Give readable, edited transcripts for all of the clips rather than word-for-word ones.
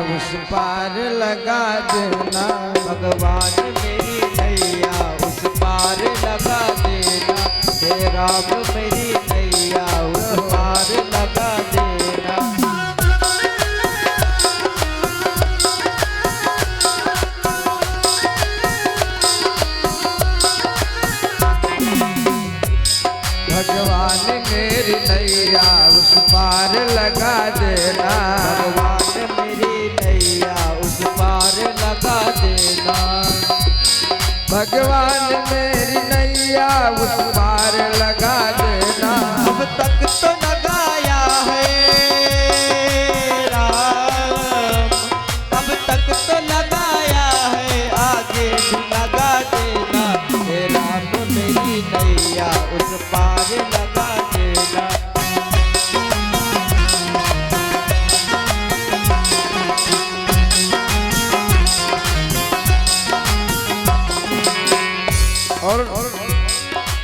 उस पार लगा देना। भगवान मेरी नैया उस पार लगा देना। हे राम मेरी नैया उस पार लगा देना। भगवान मेरी नैया उस पार लगा देना। भगवान मेरी नैया उस पार लगा देना। भगवान मेरी नैया उस पार लगा देना। अब तक तो लगाया है राम, अब तक तो लगाया है, आगे भी लगा देना। हे राम मेरी नैया उस पार लगा देना। और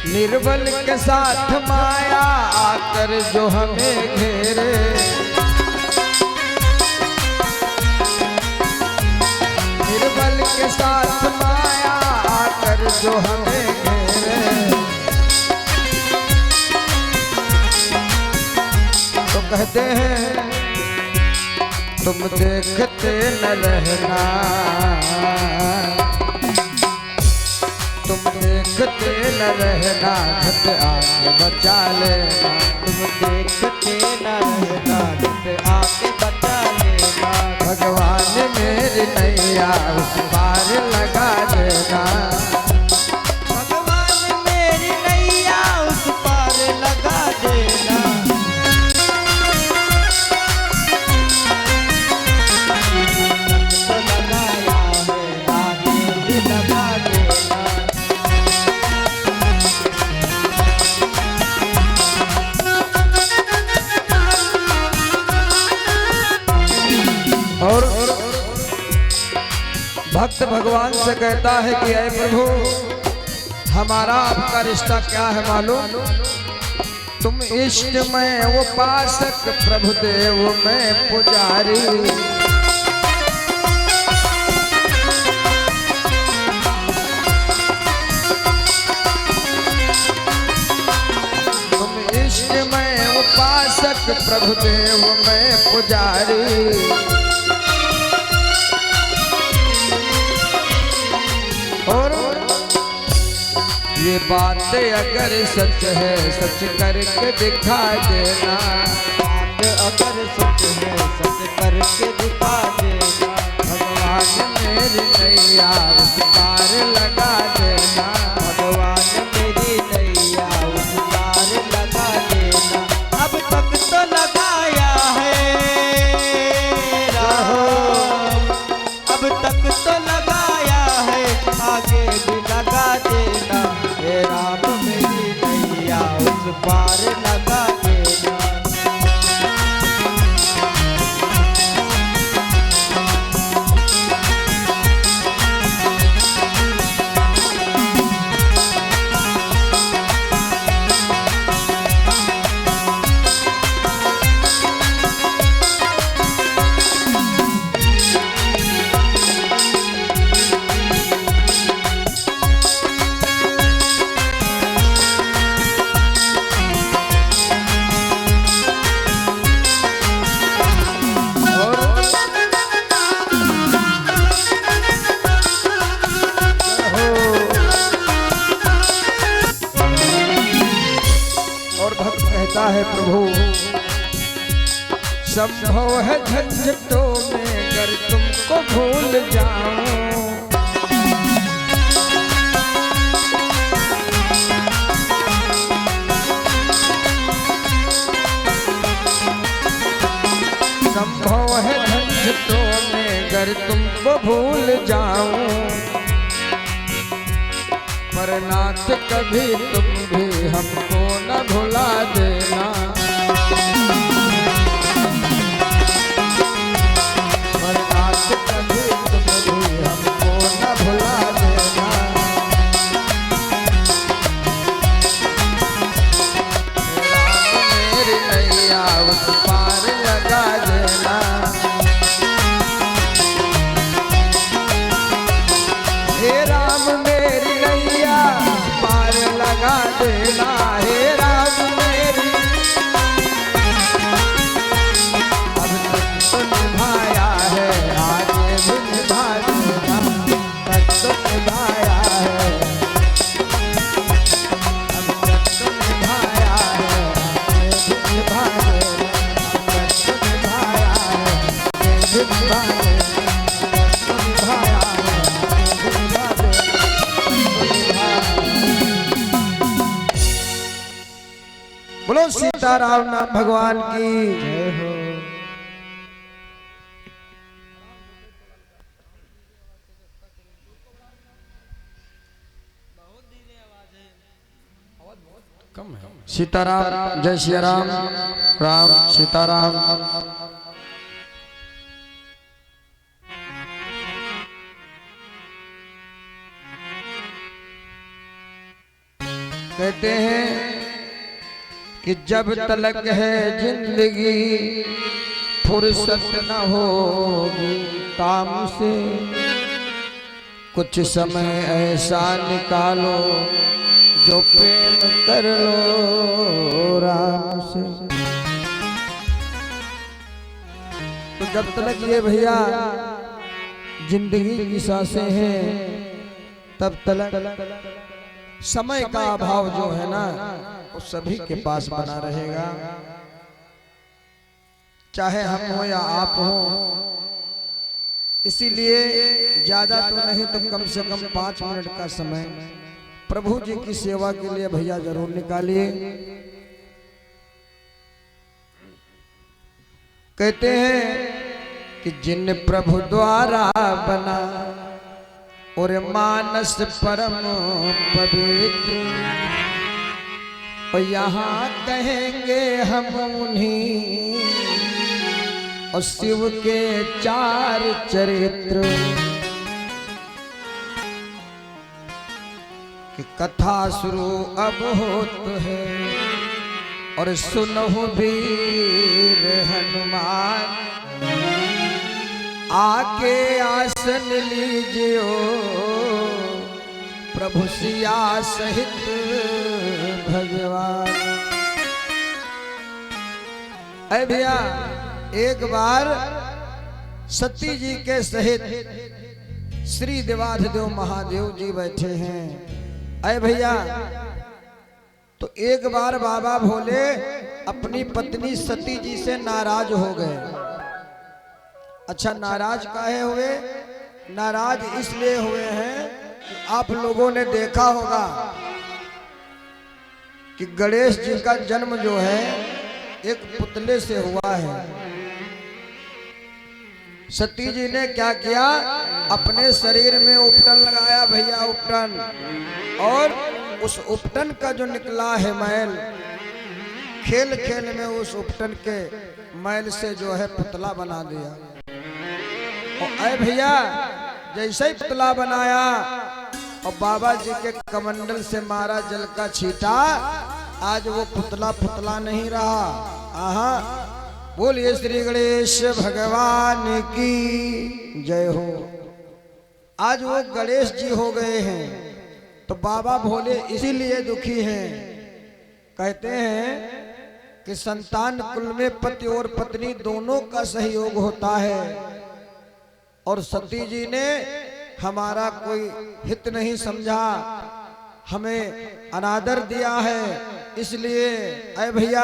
निर्बल के साथ माया आकर जो हमें घेरे। निर्बल के साथ माया आकर जो हमें घेरे। तो कहते हैं तुम देखते न रहना, तुम देखते न रहना, घट आके बचा लेना। तुम देखते न रहना, घट आके बचा लेना। भगवान मेरी नैया उस पार लगा देना। भगवान मेरी नैया उस पार लगा देना। तो लगाया है, आगे भी लगा देना। और भक्त भगवान से कहता है कि ऐ प्रभु, हमारा आपका रिश्ता क्या है मालूम? तुम इष्ट में उपासक, प्रभु देव में पुजारी। तुम इष्ट में उपासक, प्रभु देव में पुजारी। और ये बातें अगर सच है, सच करके दिखा देना। बात अगर सच है, सच करके दिखा देना। भगवान मेरी नैया उस पार लगा देना। भगवान मेरी नैया उस पार लगा देना। अब तक तो लगाया है राम, अब तक तो लगाया है, आगे भी लगा देना। हे राम मेरी नैया उस पार लगा देना। कहता है प्रभु, संभव है झंझटों में अगर तुमको भूल जाऊं। संभव है झंझटों में अगर तुमको भूल जाऊं, पर नाथ कभी तुम भी हमको न भुला देना। पर नाथ कभी तुम भी हमको न भुला देना। राम मेरी नैया उस पार लगा देना। निभाया है आगे भी निभा देना, तक तो निभाया है, अब तक तो निभाया है आगे भी निभा देना, तक तो निभाया है आगे भी निभा देना, तक तो निभाया है आगे भी निभा देना। बोलो सीताराम नाम भगवान की जय हो। सीताराम जय श्री राम, राम सीताराम। कहते हैं कि जब तलक है जिंदगी फुर्सत न होगी काम से, कुछ समय ऐसा निकालो जो प्रेम कर लो राम से। तो जब तक ये भैया जिंदगी की सांसें हैं तब तक समय का अभाव जो है ना वो सभी के पास बना रहेगा, चाहे हम हो या आप हो। इसीलिए ज्यादा तो नहीं तो कम से कम 5 मिनट का समय प्रभु जी की सेवा के लिए भैया जरूर निकालिए। कहते हैं कि जिन प्रभु द्वारा बना और मानस परम पवित्र, और यहाँ कहेंगे हम उन्हीं और शिव के 4 चरित्र कि कथा शुरू अब होत है और सुनहु वीर हनुमान, आके आसन लीजियो प्रभु सिया सहित भगवान। अरे भैया एक बार सती जी के सहित श्री देवाधिदेव महादेव जी बैठे हैं। अरे भैया तो एक बार बाबा भोले अपनी पत्नी सती जी से नाराज हो गए। अच्छा नाराज काहे हुए? नाराज इसलिए हुए हैं कि आप लोगों ने देखा होगा कि गणेश जी का जन्म जो है एक पुतले से हुआ है। सती जी ने क्या किया, अपने शरीर में उपटन लगाया भैया, उपटन, और उस उपटन का जो निकला है मैल, खेल खेल में उस उपटन के मैल से जो है पुतला बना दिया। और अरे भैया जैसे ही पुतला बनाया और बाबा जी के कमंडल से मारा जल का छींटा, आज वो पुतला पुतला नहीं रहा। आहा, बोलिए श्री गणेश भगवान की जय हो। आज वो गणेश जी हो गए हैं। तो बाबा भोले इसीलिए दुखी हैं। कहते हैं कि संतान कुल में पति और पत्नी दोनों का सहयोग होता है, और सती जी ने हमारा कोई हित नहीं समझा, हमें अनादर दिया है, इसलिए अय भैया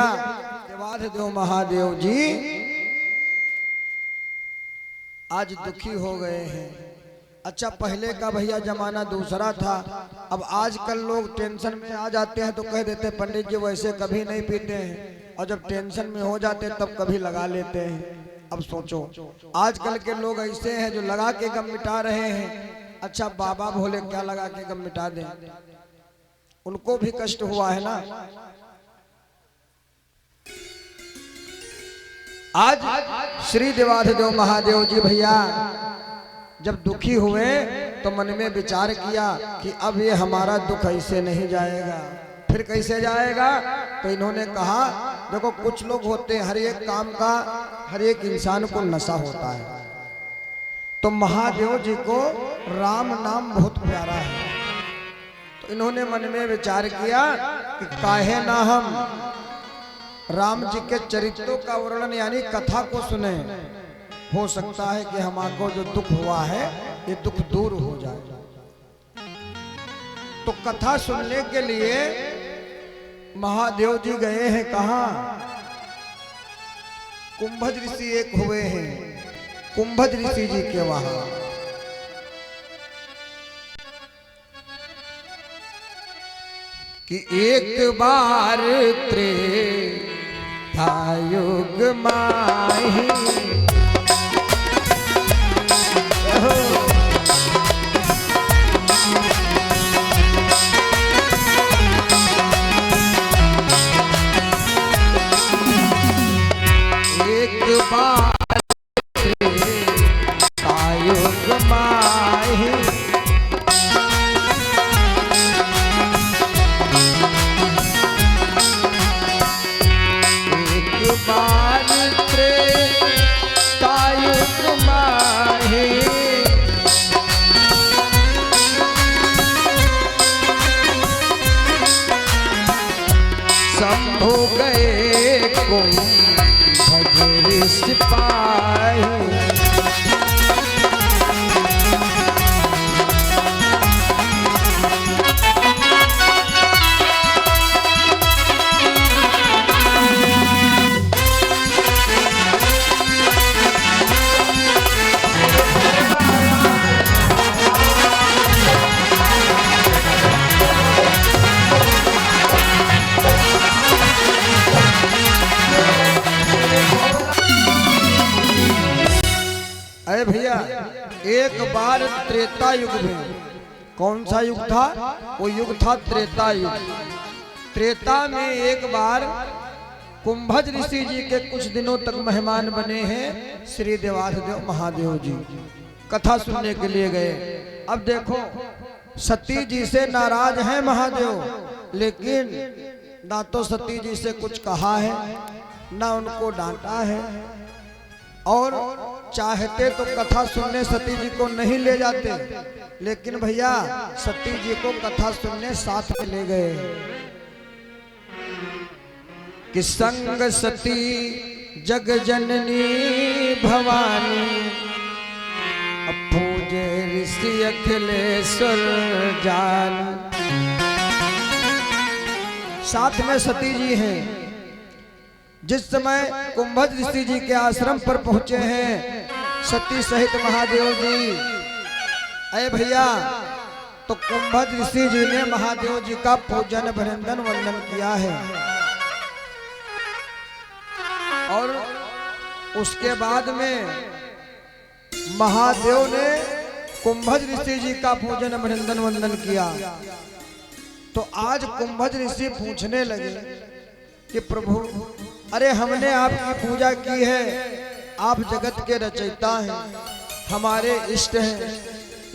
देवाधिदेव महादेव जी आज दुखी हो गए हैं। अच्छा पहले का भैया जमाना दूसरा था। अब आजकल लोग टेंशन में आ जाते हैं तो कह देते पंडित जी वैसे कभी नहीं पीते हैं, और जब टेंशन में हो जाते तब कभी लगा लेते हैं। अब सोचो आजकल के लोग ऐसे हैं जो लगा के गम मिटा रहे हैं। अच्छा बाबा भोले क्या लगा के गम मिटा दें? उनको भी कष्ट हुआ है ना। आज श्री देवाधिदेव महादेव जी भैया जब दुखी हुए तो मन में विचार किया कि अब ये हमारा दुख ऐसे नहीं जाएगा। फिर कैसे जाएगा? तो इन्होंने कहा देखो कुछ लोग होते हैं, हर एक काम का हर एक इंसान को नशा होता है। तो महादेव जी को राम नाम बहुत प्यारा है। तो इन्होंने मन में विचार किया कि काहे ना हम राम जी के चरित्रों का वर्णन यानी कथा को सुने। हो सकता है कि हमको जो दुख हुआ है ये दुख दूर हो जाए। तो कथा सुनने के लिए महादेव जी गए हैं कहाँ? कुंभज ऋषि एक हुए हैं, कुंभज ऋषि जी के वहां। कि एक बार त्रेतायुग माही एक बार त्रेतायुग माही शंभु गए कुंभज ऋषि पाए। अरे भैया, एक बार त्रेता युग में, कौन सा युग था? वो युग था त्रेता युग। त्रेता में एक बार कुंभज ऋषि जी के कुछ दिनों तक मेहमान बने हैं श्री देवाधिदेव महादेव जी। कथा सुनने के लिए गए। अब देखो, सती जी से नाराज हैं महादेव, लेकिन ना तो सती जी से कुछ कहा है, ना उनको डांटा है, और चाहते तो कथा सुनने सती जी को नहीं ले जाते, लेकिन भैया सती जी को कथा सुनने साथ में ले गए। कि संग सती जग जननी भवानी, पूजे ऋषि अखिलेश्वर जान। साथ में सती जी हैं। जिस समय कुंभज ऋषि जी के आश्रम पर पहुंचे हैं सती सहित महादेव जी, अरे भैया, तो कुंभज ऋषि जी ने महादेव जी का पूजन अभिनंदन वंदन किया है। और उसके बाद में महादेव ने कुंभज ऋषि जी का पूजन अभिनंदन वंदन किया। तो आज कुंभज ऋषि पूछने लगे कि प्रभु, अरे हमने आपकी पूजा की है, आप जगत के रचयिता हैं, हमारे इष्ट हैं,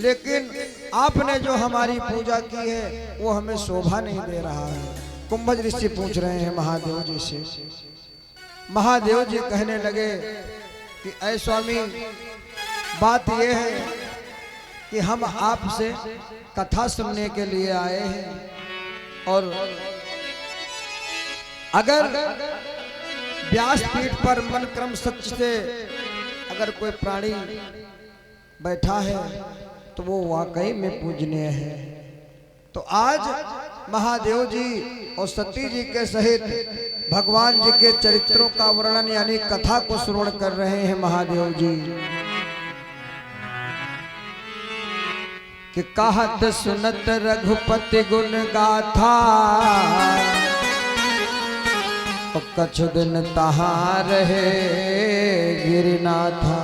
लेकिन आपने जो हमारी पूजा की है वो हमें शोभा नहीं दे रहा है। कुंभज ऋषि पूछ रहे हैं महादेव जी से। महादेव जी कहने लगे कि ऐ स्वामी, बात यह है कि हम आपसे कथा सुनने के लिए आए हैं, और अगर व्यासपीठ पर मन क्रम सत्य से अगर कोई प्राणी बैठा है तो वो वाकई में पूजनीय है। तो आज महादेव जी और सती जी के सहित भगवान जी के चरित्रों का वर्णन यानी कथा को श्रवण कर रहे हैं महादेव जी। कि कहत सुनत रघुपति गुण गाथा, कछ दिन तहां रहे गिरिनाथा।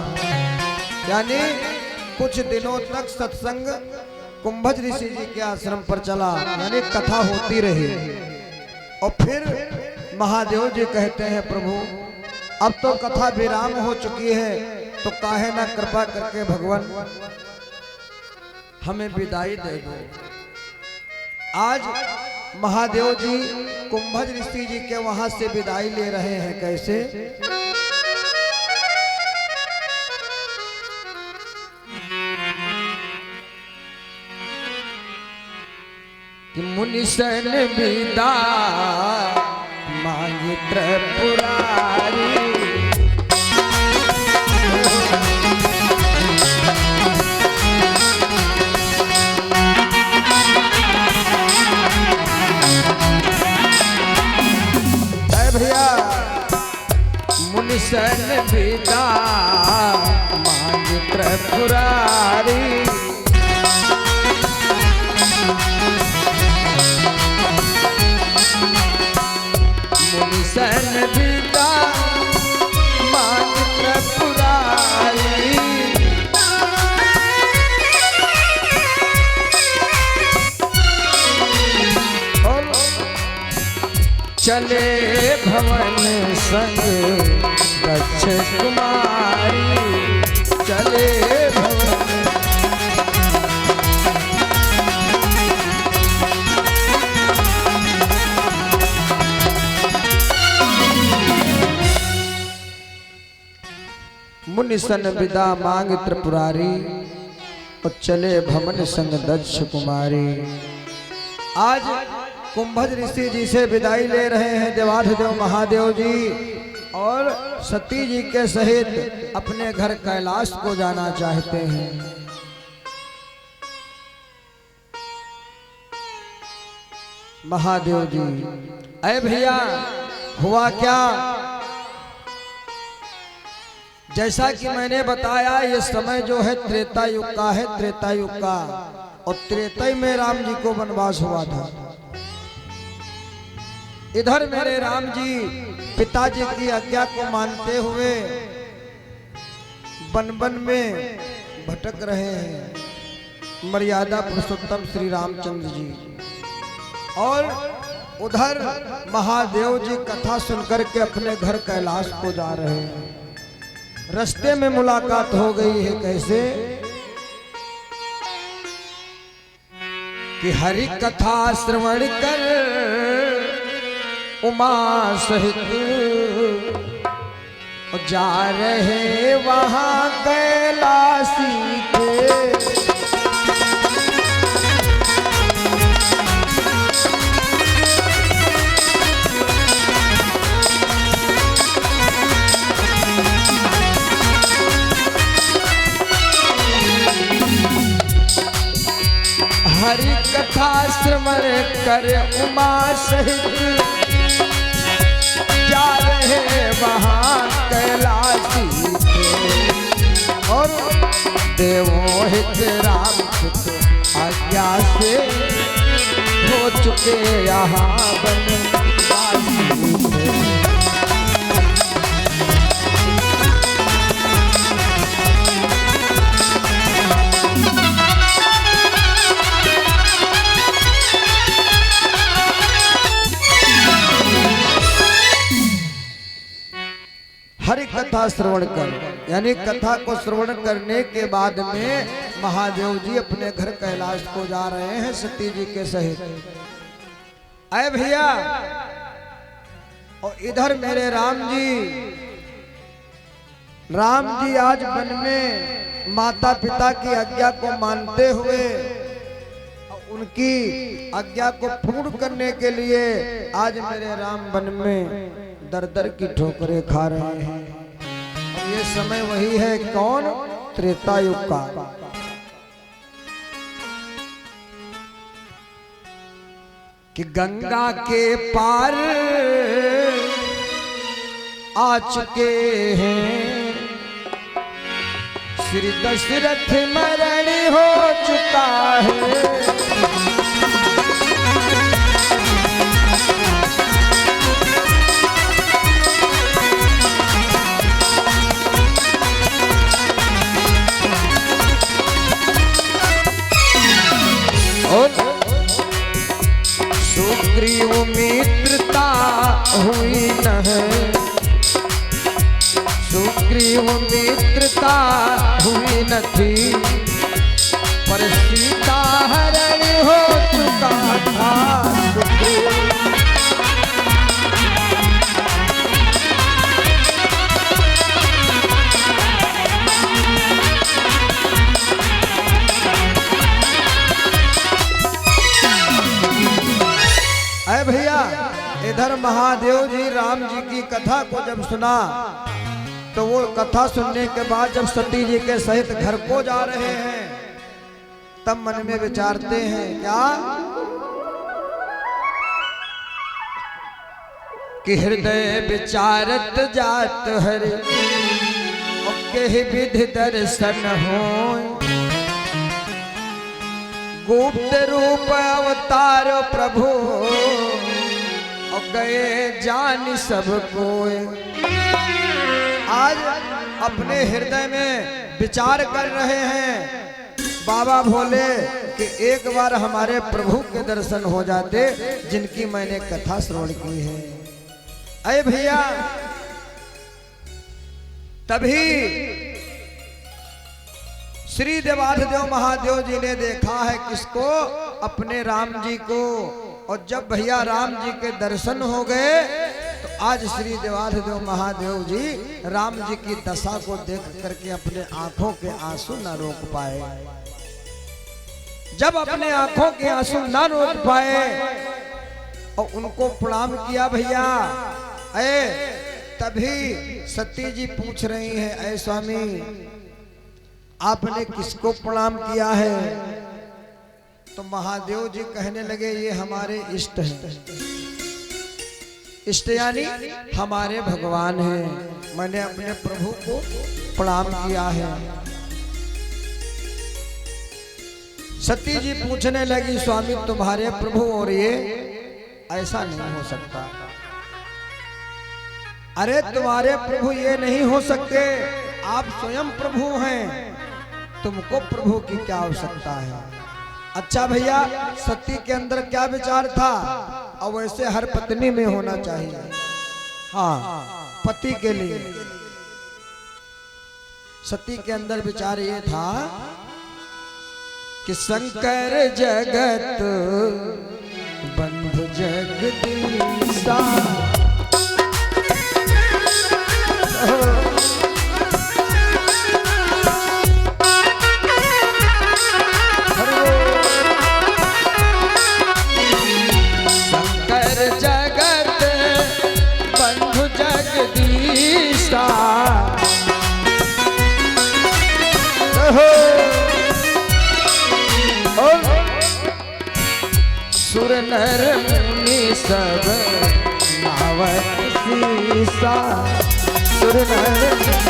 यानी कुछ दिनों तक सत्संग कुंभज ऋषि जी के आश्रम पर चला, यानी कथा होती रही। और फिर महादेव जी कहते हैं, प्रभु अब तो कथा विराम हो चुकी है, तो काहे ना कृपा करके भगवान हमें विदाई दे दो। आज महादेव जी कुंभज ऋषि जी के वहां से विदाई ले रहे हैं। कैसे? कि मुनिशन विदा मांगी त्रिपुरारी, विदा मांग त्रिपुरारी। मुनि सन विदा मांग त्रिपुरारी। चले भवन संग दक्ष कुमारी। चले भवन मुनि सन विदा मांग त्रिपुरारी और चले भवन संग दक्ष कुमारी। आज कुंभज ऋषि जी से विदाई ले रहे हैं देवाधिदेव महादेव जी और सती जी के सहित अपने घर कैलाश को जाना चाहते हैं। महादेव जी, अरे भैया हुआ क्या? जैसा कि मैंने बताया ये समय जो है त्रेता युग का है, त्रेता युग का, और त्रेता में राम जी को वनवास हुआ था। इधर मेरे राम जी पिताजी की आज्ञा को मानते हुए वन वन में भटक रहे हैं मर्यादा पुरुषोत्तम श्री रामचंद्र जी, और उधर महादेव जी कथा सुनकर के अपने घर कैलाश को जा रहे हैं। रास्ते में मुलाकात हो गई है कैसे कि हरि कथा श्रवण कर उमा सहित जा रहे वहां कैलाशी के। हरि कथा श्रवण कर उमा सहित जा रहे वहां कैलाशी थे, और देवों हित राम हित आज्ञा से हो चुके यहाँ बनवासी थे। हरि कथा श्रवण कर, यानी कथा को श्रवण करने के बाद में महादेव जी अपने घर कैलाश को जा रहे हैं सती जी के सहित। अरे भैया, और इधर मेरे राम जी आज वन में माता पिता की आज्ञा को मानते हुए उनकी आज्ञा को पूर्ण करने के लिए आज मेरे राम वन में दर दर की ठोकरें खा रहे हैं। और ये समय वही है कौन? त्रेता युग का। कि गंगा के पार आ चुके हैं, श्री दशरथ मरण हो चुका है। सुग्रीव मित्रता हुई न है, सुग्रीव मित्रता हुई न थी, पर सीता हरण हो चुका था। अरे भैया, इधर महादेव जी राम जी की कथा को जब सुना तो वो कथा सुनने के बाद जब सती जी के सहित घर को जा रहे हैं तब मन में विचारते हैं क्या कि हृदय विचारत जात हरि के विधि दर्शन हो। गुप्त रूप अवतार प्रभु और गए जान सब कोय। आज अपने हृदय में विचार कर रहे हैं बाबा भोले कि एक बार हमारे प्रभु के दर्शन हो जाते जिनकी मैंने कथा श्रवण की है। अरे भैया तभी श्री देवाधिदेव महादेव जी ने देखा है किसको? अपने राम जी को। और जब भैया राम जी के दर्शन हो गए तो आज श्री देवाधिदेव महादेव जी राम जी की दशा को देख करके अपने आंखों के आंसू न रोक पाए। जब अपने आंखों के आंसू न रोक पाए और उनको प्रणाम किया भैया, तभी सती जी पूछ रही हैं, ऐ स्वामी आपने किसको प्रणाम किया है? तो महादेव जी कहने लगे ये हमारे इष्ट हैं। इष्ट यानी हमारे भगवान हैं। मैंने अपने प्रभु को प्रणाम किया है। सती जी पूछने लगी स्वामी तुम्हारे प्रभु और ये ऐसा नहीं हो सकता। अरे तुम्हारे प्रभु ये नहीं हो सकते, आप स्वयं प्रभु हैं, तुमको प्रभु की क्या आवश्यकता है? अच्छा भैया सती के अंदर क्या विचार था? और वैसे हर पत्नी में होना चाहिए, हाँ पति के लिए। सती के अंदर विचार ये था कि शंकर जगत बंधु जगदीशा, शंकर जगत बंधु जगदीशा, सुर नर मुनि सब नावत सीसा, सुर नर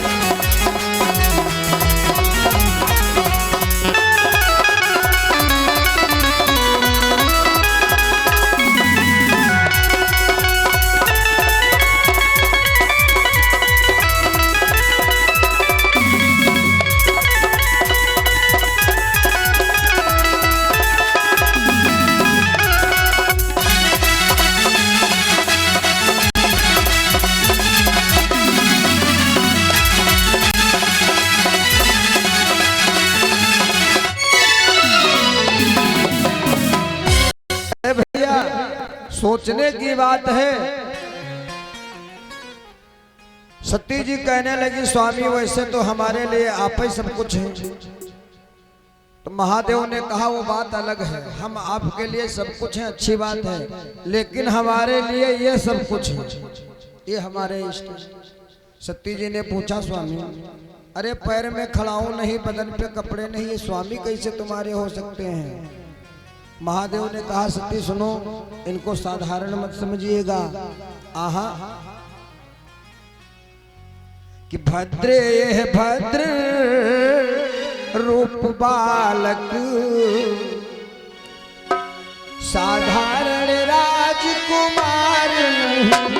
सोचने की बात है। सती जी कहने लगी स्वामी वैसे तो हमारे लिए आप ही सब कुछ है। तो महादेव ने कहा वो बात अलग है, हम आपके लिए सब कुछ है, अच्छी बात है, लेकिन हमारे लिए ये सब कुछ है, ये हमारे इष्ट। सती जी ने पूछा स्वामी अरे पैर में खड़ाऊं नहीं, बदन पे कपड़े नहीं, ये स्वामी कैसे तुम्हारे हो सकते हैं? महादेव ने कहा सती सुनो, इनको साधारण मत समझिएगा। आहा कि भद्र ये भद्र रूप बालक, साधारण राजकुमार नहीं।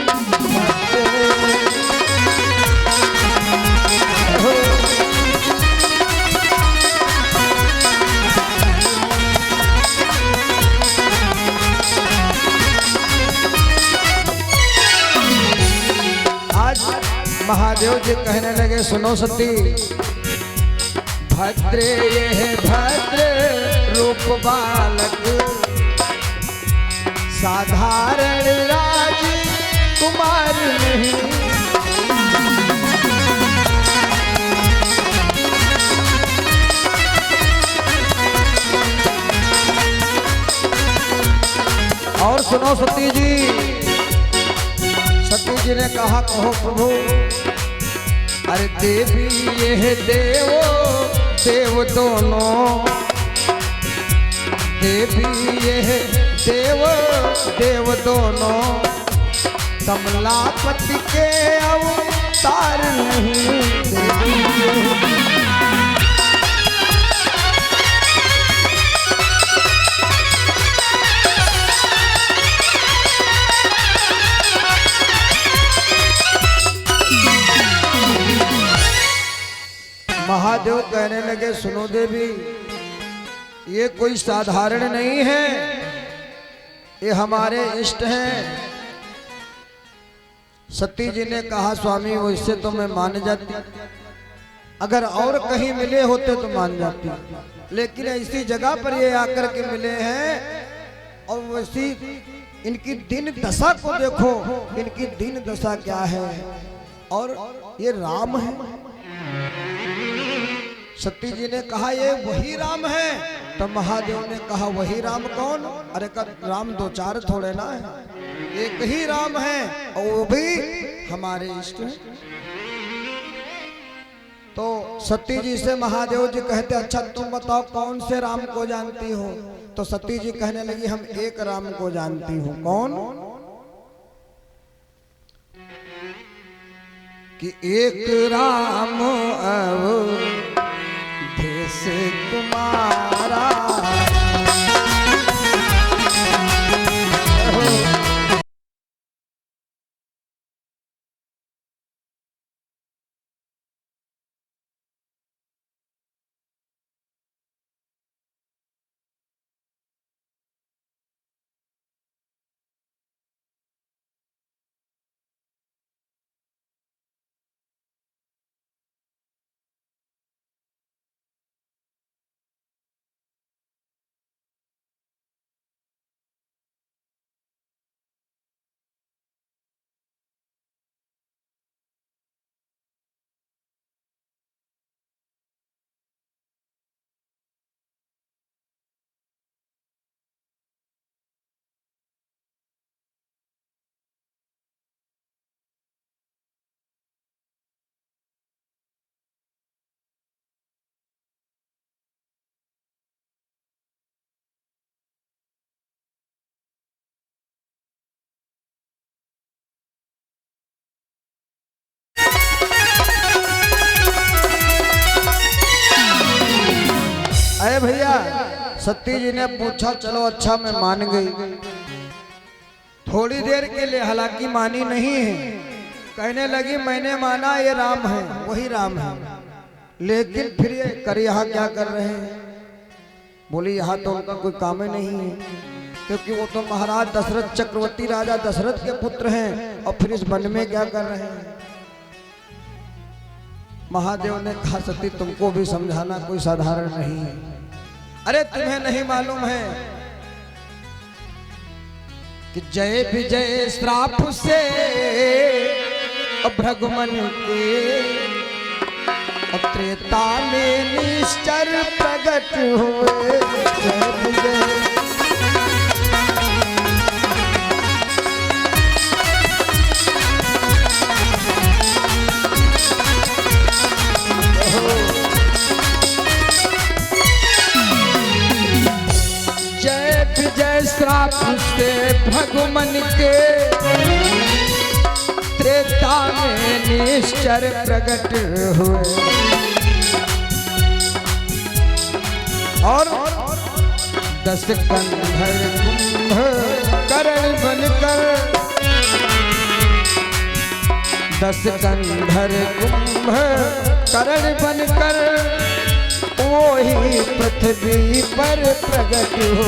महादेव जी कहने लगे सुनो सती, भद्र ये भद्र रूप बालक, साधारण राजकुमार नहीं। और सुनो सती जी, सती जी ने कहा कहो प्रभु, अरे देवी ये देवो देव दोनों, देवी ये देव देव दोनों, कमलापति के अवतार नहीं देखे। महादेव कहने लगे सुनो देवी, ये कोई साधारण नहीं है, ये हमारे इष्ट हैं। सती जी ने कहा स्वामी वैसे तो मैं मान जाती, अगर और कहीं मिले होते तो मान जाती, लेकिन ऐसी जगह पर ये आकर के मिले हैं और वैसी इनकी दिन दशा को देखो, इनकी दिन दशा क्या है, और ये राम है। सती जी ने कहा ये वही राम है। तो महादेव ने कहा वही राम कौन? अरे राम दो चार थोड़े ना है, एक ही राम है और वो भी हमारे इष्ट हैं। तो सती जी से महादेव जी कहते अच्छा तुम बताओ कौन से राम को जानती हो? तो सती जी कहने लगी हम एक राम को जानती हूँ। कौन? कि एक राम अवधेश तुम्हारा। अरे भैया सती जी ने पूछा चलो अच्छा मैं मान गई। थोड़ी देर के लिए हालांकि मानी नहीं है, कहने लगी मैंने माना ये राम है, वही राम है, लेकिन फिर ये कर यहाँ क्या कर रहे हैं? बोली यहाँ तो उनका कोई काम ही नहीं है, क्योंकि वो तो महाराज दशरथ चक्रवर्ती राजा दशरथ के पुत्र हैं, और फिर इस वन में क्या कर रहे हैं? महादेव ने कहा सती तुमको भी समझाना कोई साधारण नहीं है। अरे तुम्हें नहीं मालूम है कि जय विजय श्राप से भृगुमन के त्रेता में निश्चर प्रकट हुए। जय विजय विजय श्राप से भगुमन के त्रेता में निश्चर प्रकट हुए, और 10 कंधर कुंभ करण बनकर, 10 कंधर कुंभ करण बनकर वो ही पृथ्वी पर प्रकट हो।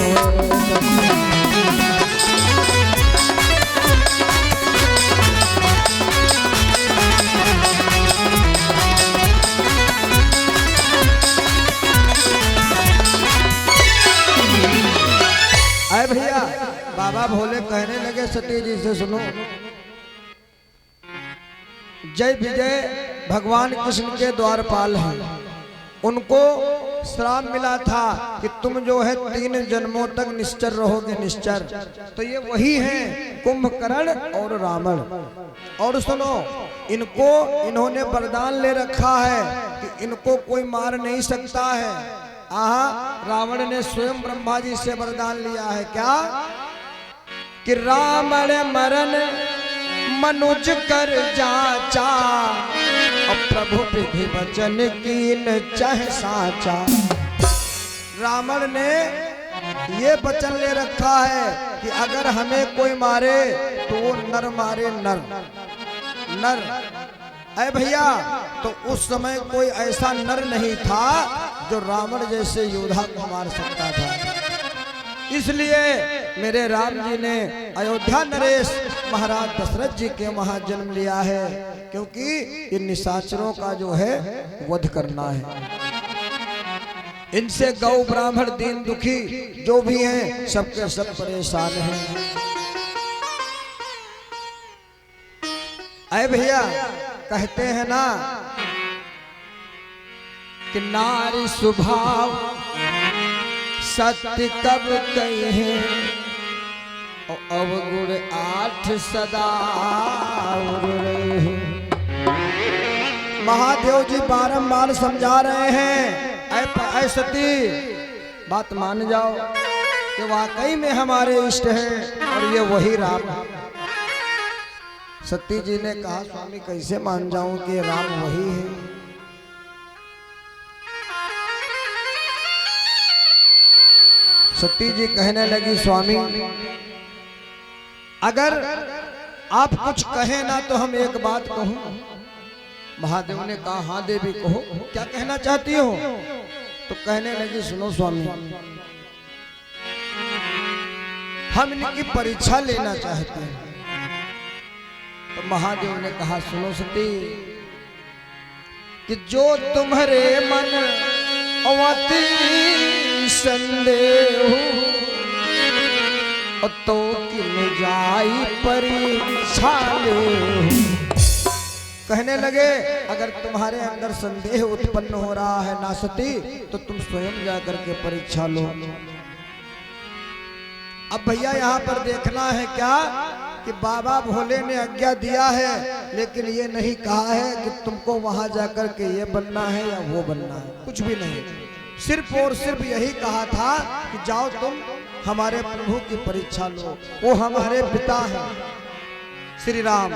अरे भैया बाबा भोले कहने लगे सती जी से सुनो, जय विजय भगवान कृष्ण के द्वारपाल हैं, उनको श्राप मिला था कि तुम जो है 3 जन्मों तक निश्चर रहोगे, निश्चर। तो ये वही हैं कुंभकर्ण और रावण। और सुनो इनको इन्होंने वरदान ले रखा है कि इनको कोई मार नहीं सकता है। रावण ने स्वयं ब्रह्मा जी से वरदान लिया है क्या कि रावण मरण मनुज कर जाचा और प्रभु विधि वचन कीन चाहे साचा। रावण ने ये वचन ले रखा है कि अगर हमें कोई मारे तो वो नर मारे नर नर। अरे भैया, तो उस समय कोई ऐसा नर नहीं था जो रावण जैसे योद्धा को मार सकता था। इसलिए मेरे राम जी ने अयोध्या नरेश महाराज दशरथ जी के वहां जन्म लिया है, क्योंकि इन निशाचरों का जो है वध करना है। इनसे गौ ब्राह्मण दीन दुखी जो भी हैं सबके सब परेशान हैं। अरे भैया, कहते हैं ना कि नारी स्वभाव सत्य कब कहे और अवगुण आठ सदा रहे। महादेव जी बारंबार समझा रहे हैं, ऐ सती बात मान जाओ कि वाकई में हमारे इष्ट हैं और ये वही राम है। सती जी ने कहा, स्वामी कैसे मान जाऊं कि राम वही है। सती जी कहने लगी, स्वामी अगर आप कुछ कहें ना तो हम एक बात कहूं। महादेव ने कहा, हाँ देवी कहो, क्या कहना चाहती हो। तो कहने लगी, सुनो स्वामी, हम इनकी परीक्षा लेना चाहते हैं। तो महादेव ने कहा, सुनो सती कि जो तुम्हारे मन अवती संदेह तो किन जाई परीक्षा ले। कहने लगे, अगर तुम्हारे अंदर संदेह उत्पन्न हो रहा है ना सती, तो तुम स्वयं जाकर के परीक्षा लो। अब भैया यहाँ पर देखना है क्या कि बाबा भोले ने आज्ञा दिया है, लेकिन ये नहीं कहा है कि तुमको वहां जाकर के ये बनना है या वो बनना है, कुछ भी नहीं। सिर्फ और सिर्फ यही कहा था कि जाओ तुम हमारे प्रभु की परीक्षा लो, वो हमारे पिता हैं श्री राम।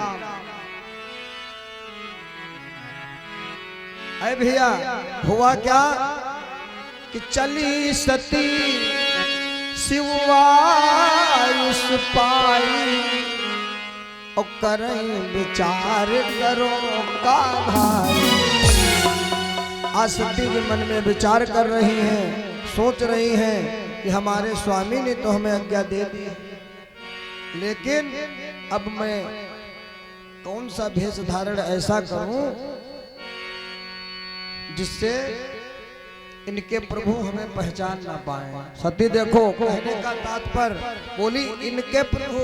अरे भैया, हुआ क्या कि चली सती शिवायुष पाई और करें विचार करो का भाई। आज सती जी मन में विचार कर रही हैं, सोच रही हैं कि हमारे स्वामी ने तो हमें आज्ञा दे दी, लेकिन अब मैं कौन सा भेष धारण ऐसा करूं जिससे इनके प्रभु हमें पहचान ना पाए। सती देखो, कहने का तात्पर्य बोली इनके प्रभु,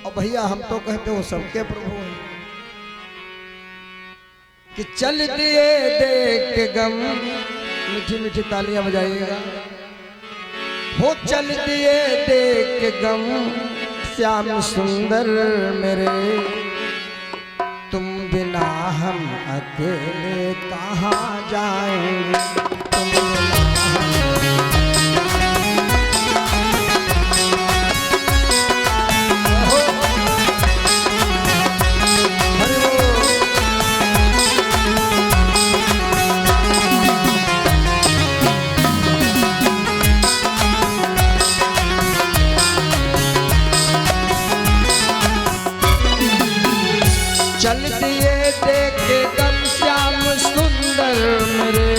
और भैया हम तो कहते हो सबके प्रभु हैं। कि चल दिए देख के गम, मीठी मीठी तालियां बजाइएगा। हो चल दिए देख के गम, श्याम सुंदर मेरे, तुम बिना हम अकेले कहाँ जाएंगे। चल दिए देखे गम श्याम सुंदर मेरे,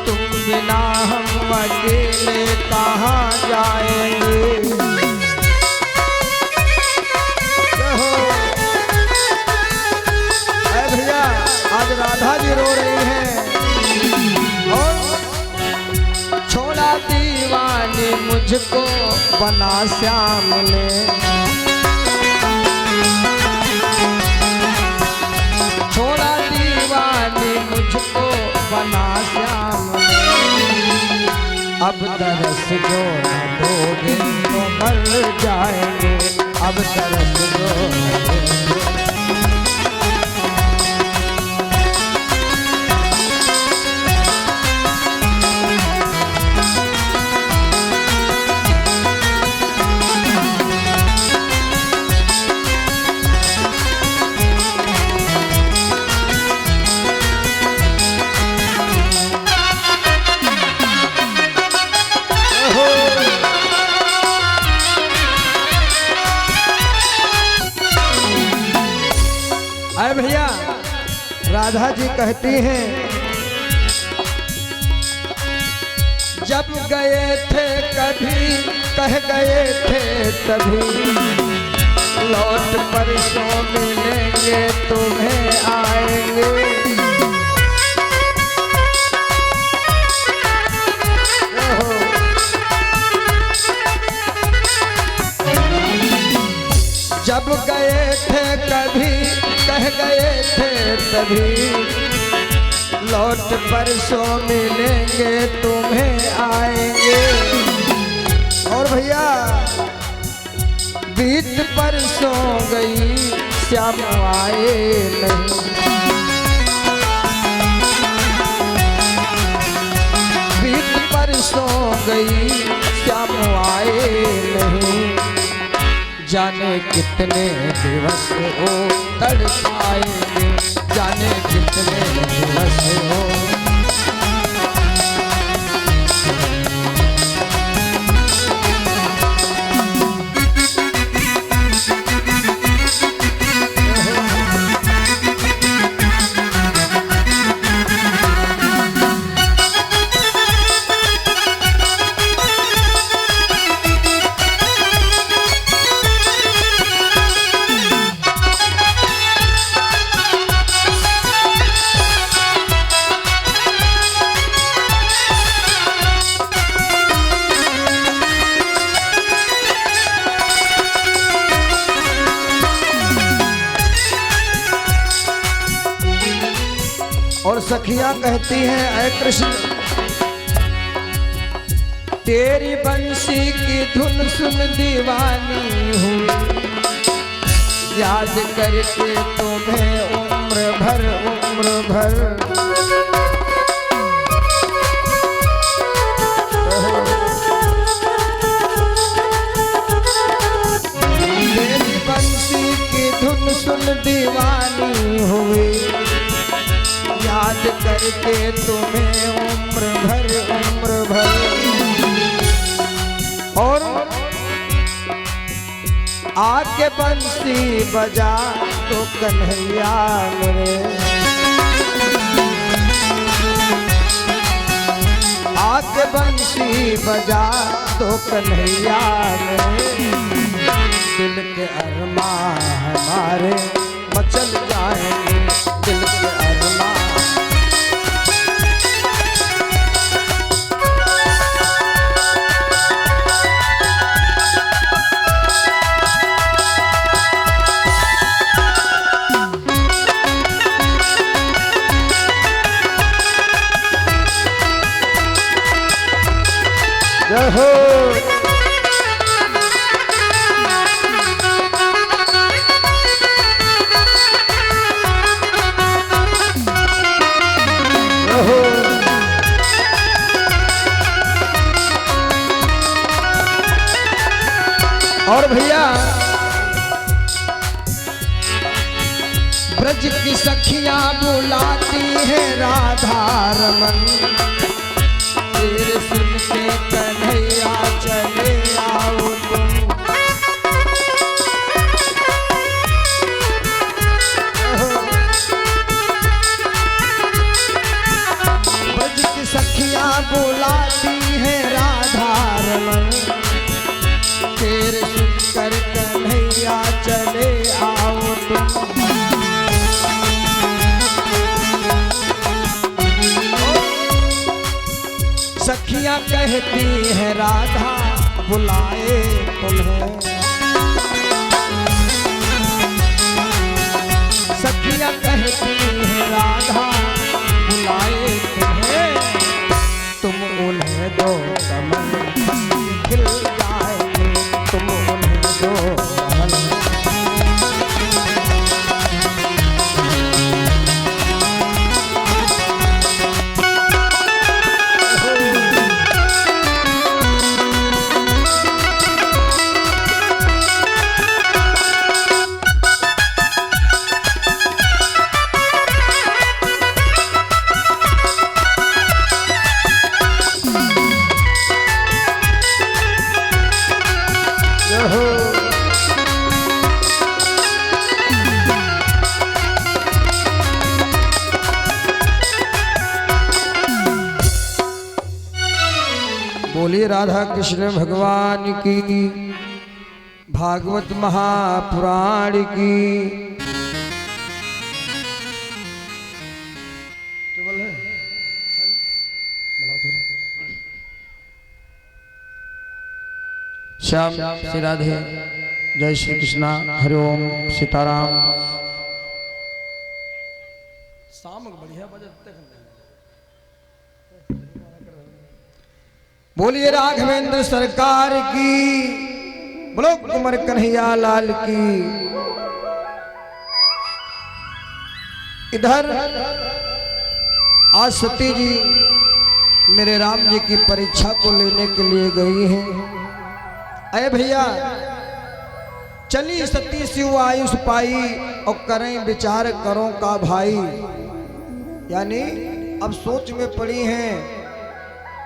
तुम बिना हम अकेले कहाँ जाएंगे। भैया आज राधा जी रो रही हैं और छोड़ा दीवानी मुझको बना श्याम ने। छोड़ा दीवानी मुझको बना श्याम, अब तरस जो न दोगे तो मर जाएंगे। अब तरस जो न दोगे। राधा जी कहती हैं, जब गए थे कभी कह गए थे तभी, लौट परसों मिलेंगे तुम्हें आएंगे। जब गए थे कभी कह गए थे तभी, लौट परसों मिलेंगे तुम्हें आएंगे। और भैया बीत परसों गई श्याम आए नहीं, बीत परसों गई श्याम आए नहीं। जाने कितने दिवस हो तड़पाएंगे, जाने कितने दिवस हो। और सखियां कहती हैं, ऐ कृष्ण तेरी बंसी की धुन सुन दीवानी हूँ, याद करके तुम्हें उम्र भर उम्र भर। तेरी बंसी की धुन सुन दीवानी हुई, याद करके तुम्हें उम्र भर। और आके बंसी बजा तो कन्हैया मेरे, आके बंसी बजा तो कन्हैया मेरे। दिल के अरमां हमारे मचल जाएंगे, दिल के अरमां। रहो और भैया ब्रज की सखियां बुलाती है राधा रमन, तेरे सुन के कन्हैया चले आओ तुम। ब्रज की सखियां बुलाती है राधा रमन, तेरे सुनकर कन्हैया चले आओ तुम। सखियां कहती है राधा बुलाए तुम्हें, सखियां कहती है राधा बुलाए तुम्हें। तुम उन्हें दो कमल खिल जाएंगे, तुम उन्हें दो कमल। बोलिए राधा कृष्ण भगवान की, भागवत महापुराण की। श्याम श्री राधे, जय श्री कृष्णा, हरिओम, सीताराम। बोलिए राघवेंद्र सरकार की, बोलो कुंवर कन्हैया लाल की। इधर आज सती जी मेरे राम जी की परीक्षा को लेने के लिए गई हैं। अरे भैया, चली सती शिव आयुष पाई और करें विचार करो का भाई। यानी अब सोच में पड़ी हैं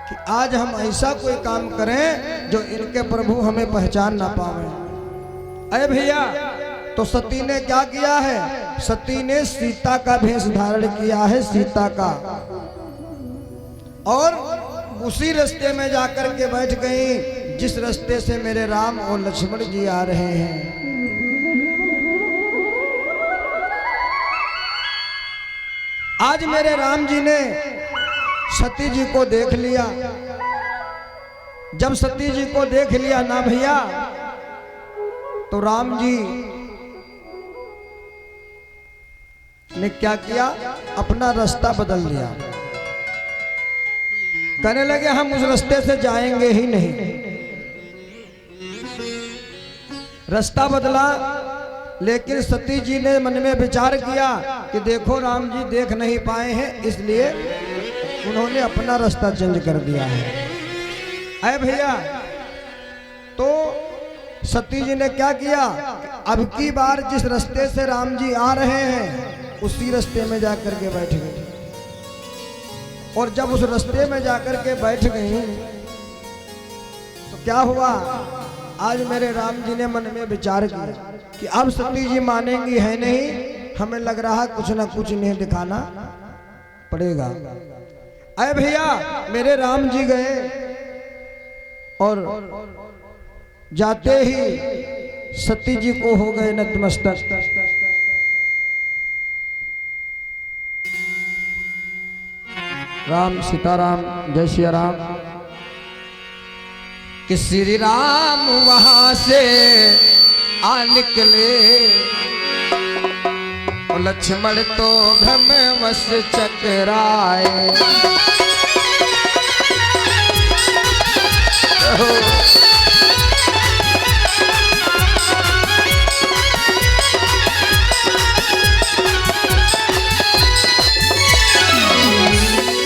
कि आज हम ऐसा कोई काम करें जो इनके प्रभु हमें पहचान ना पावे। अरे भैया, तो सती ने क्या किया है? सती ने सीता का भेष धारण किया है, सीता का, और उसी रास्ते में जाकर के बैठ गई जिस रास्ते से मेरे राम और लक्ष्मण जी आ रहे हैं। आज मेरे राम जी ने सती जी को देख लिया। जब सती जी को देख लिया ना भैया, तो राम जी ने क्या किया? अपना रास्ता बदल लिया। कहने लगे हम उस रास्ते से जाएंगे ही नहीं। रास्ता बदला, लेकिन सती जी ने मन में विचार किया कि देखो राम जी देख नहीं पाए हैं, इसलिए उन्होंने अपना रास्ता चेंज कर दिया है। अरे भैया, तो सती जी ने क्या किया? अब की बार जिस रास्ते से राम जी आ रहे हैं उसी रास्ते में जाकर के बैठ गई। और जब उस रास्ते में जाकर के बैठ गई तो क्या हुआ? आज मेरे राम जी ने मन में विचार किया कि अब सती जी मानेंगी है नहीं, हमें लग रहा कुछ ना कुछ इन्हें दिखाना पड़ेगा। अरे भैया, मेरे राम जी गए और जाते ही सती जी को हो गए नतमस्तक। राम सीताराम, जय श्री राम। कि श्री राम वहां से आ निकले और लक्ष्मण तो भ्रमवश चकराए।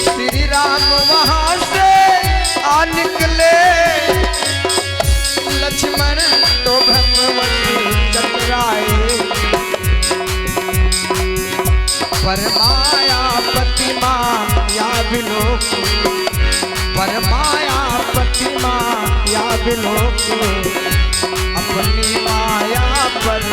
श्री राम वहां से आ निकले, लक्ष्मण तो भ्रमवश चकराए। परमाया प्रतिमा या विलोक, परमाया प्रतिमा या विलोक, अपनी माया पर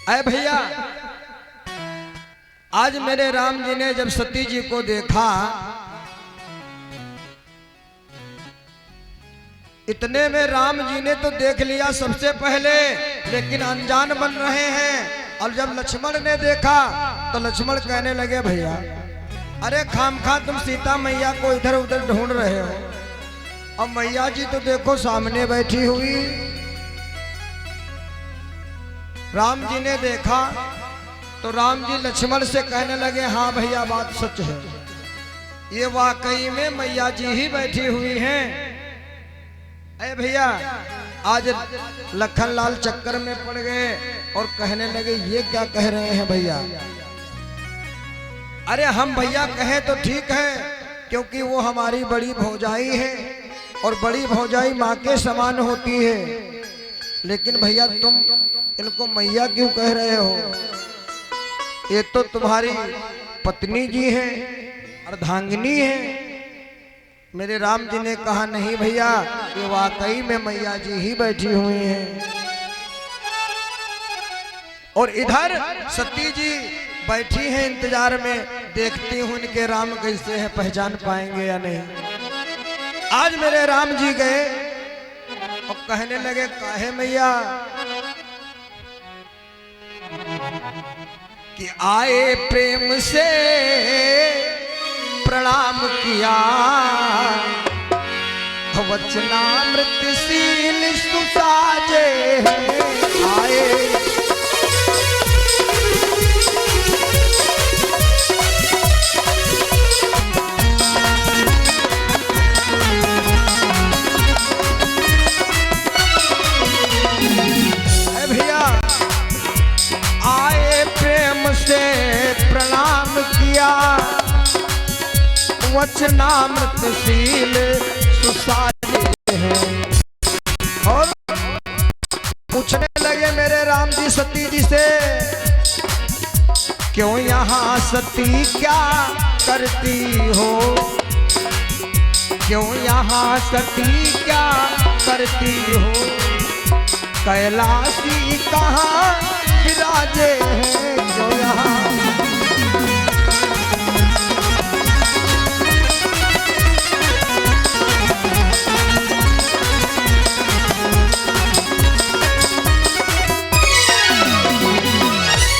अरे भैया, आज मेरे राम जी ने जब सती जी को देखा, इतने में राम जी ने तो देख लिया सबसे पहले, लेकिन अनजान बन रहे हैं। और जब लक्ष्मण ने देखा तो लक्ष्मण कहने लगे भैया, अरे खामखा तुम सीता मैया को इधर उधर ढूंढ रहे हो, और मैया जी तो देखो सामने बैठी हुई। राम जी ने देखा तो राम जी लक्ष्मण से कहने लगे, हाँ भैया बात सच है, ये वाकई में मैया जी ही बैठी हुई हैं। अरे भैया, आज लखन लाल चक्कर में पड़ गए और कहने लगे ये क्या कह रहे हैं भैया। अरे हम भैया कहें तो ठीक है, क्योंकि वो हमारी बड़ी भौजाई है और बड़ी भौजाई माँ के समान होती है, लेकिन भैया तुम इनको मैया क्यों कह रहे हो? ये तो तुम्हारी पत्नी जी हैं, अर्धांगिनी हैं। मेरे राम जी ने कहा नहीं भैया, ये वाकई में मैया जी ही बैठी हुई हैं। और इधर सती जी बैठी हैं इंतजार में, देखती हूं इनके राम कैसे हैं, पहचान पाएंगे या नहीं। आज मेरे राम जी गए और कहने लगे काहे मैया कि आए प्रेम से प्रणाम किया, वचनामृतशील सुसाजे आए। भैया आए प्रेम से प्रणाम किया, वचनामृतशील सुसाजे हैं। और पूछने लगे मेरे राम जी सती जी से, क्यों यहाँ सती क्या करती हो, क्यों यहाँ सती क्या करती हो, कैलाशी कहाँ विराजे हैं जो यहाँ।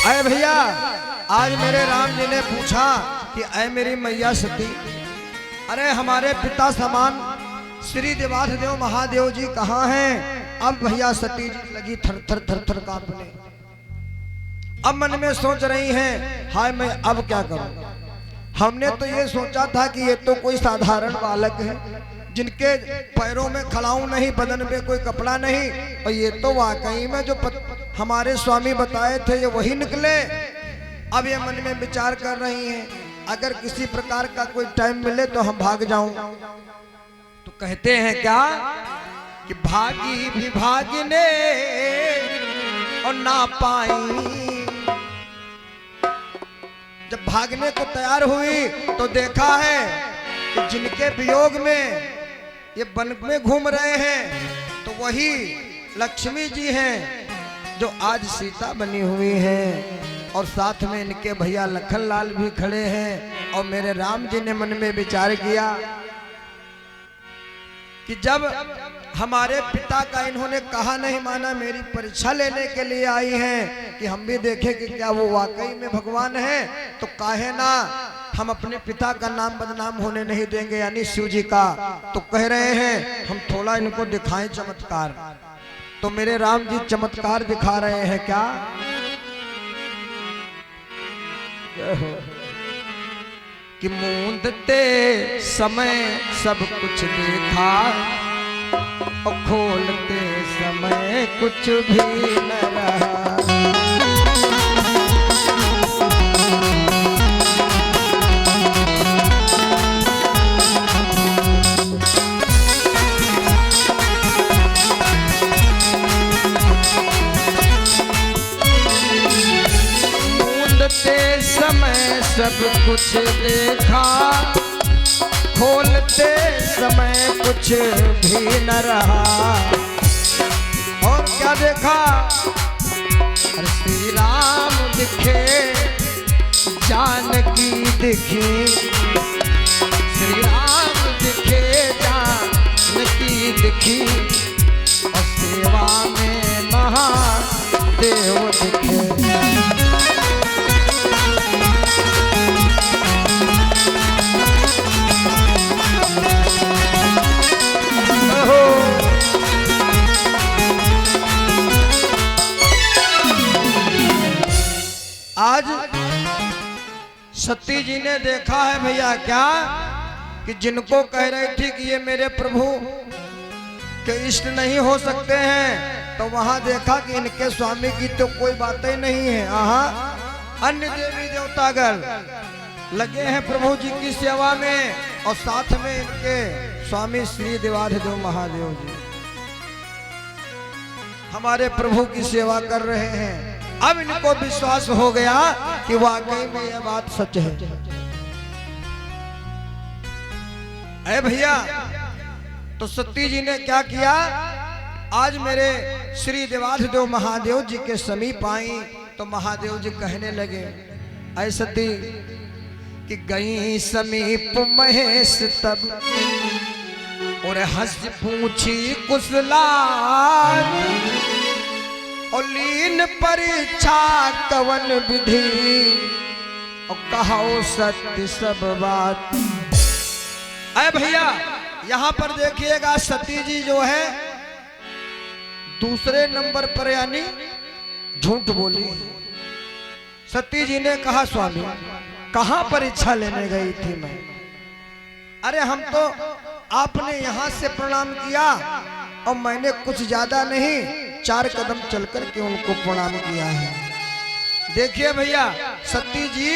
अरे भैया आज मेरे राम जी ने पूछा कि अय मेरी मैया सती, अरे हमारे पिता समान श्री देवाधिदेव महादेव जी कहाँ हैं। अब भैया सती जी लगी थर थर थर थर कांपने। अब मन में सोच रही हैं हाय मैं अब क्या करूं। हमने तो ये सोचा था कि ये तो कोई साधारण बालक है जिनके पैरों में खड़ाऊं नहीं, बदन में कोई कपड़ा नहीं, और ये तो वाकई में जो हमारे स्वामी बताए थे ये वही निकले। अब ये मन में विचार कर रही हैं अगर किसी प्रकार का कोई टाइम मिले तो हम भाग जाऊं। तो कहते हैं क्या कि भागी भी भागने और ना पाई। जब भागने को तैयार हुई तो देखा है कि जिनके वियोग में ये वन में घूम रहे हैं तो वही लक्ष्मी जी हैं जो आज सीता बनी हुई हैं, और साथ में इनके भैया लखन लाल भी खड़े हैं। और मेरे राम जी ने मन में विचार किया कि जब हमारे पिता का इन्होंने कहा नहीं माना, मेरी परीक्षा लेने के लिए आई हैं कि हम भी देखें कि क्या वो वाकई में भगवान है, तो काहे ना हम अपने पिता का नाम बदनाम होने नहीं देंगे, यानी शिव जी का। तो कह रहे हैं हम थोड़ा इनको दिखाएं चमत्कार। तो मेरे राम जी चमत्कार दिखा रहे हैं क्या कि मूंदते समय सब कुछ देखा और खोलते समय कुछ भी न रहा। मूंदते समय सब कुछ देखा, खोलते समय कुछ भी न रहा। और क्या देखा, श्री राम दिखे जानकी दिखी, श्री राम दिखे जानकी दिखी, और सेवा में महादेव दिखे। आज सती जी ने देखा है भैया क्या कि जिनको कह रही थी कि ये मेरे प्रभु के इष्ट नहीं हो सकते हैं, तो वहां देखा कि इनके स्वामी की तो कोई बात ही नहीं है। अन्य देवी देवतागण लगे हैं प्रभु जी की सेवा में, और साथ में इनके स्वामी श्री देवाधिदेव महादेव जी हमारे प्रभु की सेवा कर रहे हैं। अब इनको विश्वास हो गया कि वाकई में यह बात सच है। अरे भैया, तो सती जी ने क्या किया, आज मेरे श्री देवाधिदेव महादेव जी के समीप आई तो महादेव जी कहने लगे, ऐ सती कि गई समीप महेश तब और हंस पूछी कुशलात और लीन परीक्षा कवन विधि और कहो सत्य सब बात। अरे भैया, यहां पर देखिएगा सती जी जो है दूसरे नंबर पर यानी झूठ बोली। सती जी ने कहा, स्वामी कहां परीक्षा लेने गई थी मैं? अरे हम तो आपने यहां से प्रणाम किया और मैंने कुछ ज्यादा नहीं 4 कदम चल कर के उनको प्रणाम किया है। देखिए भैया, सती जी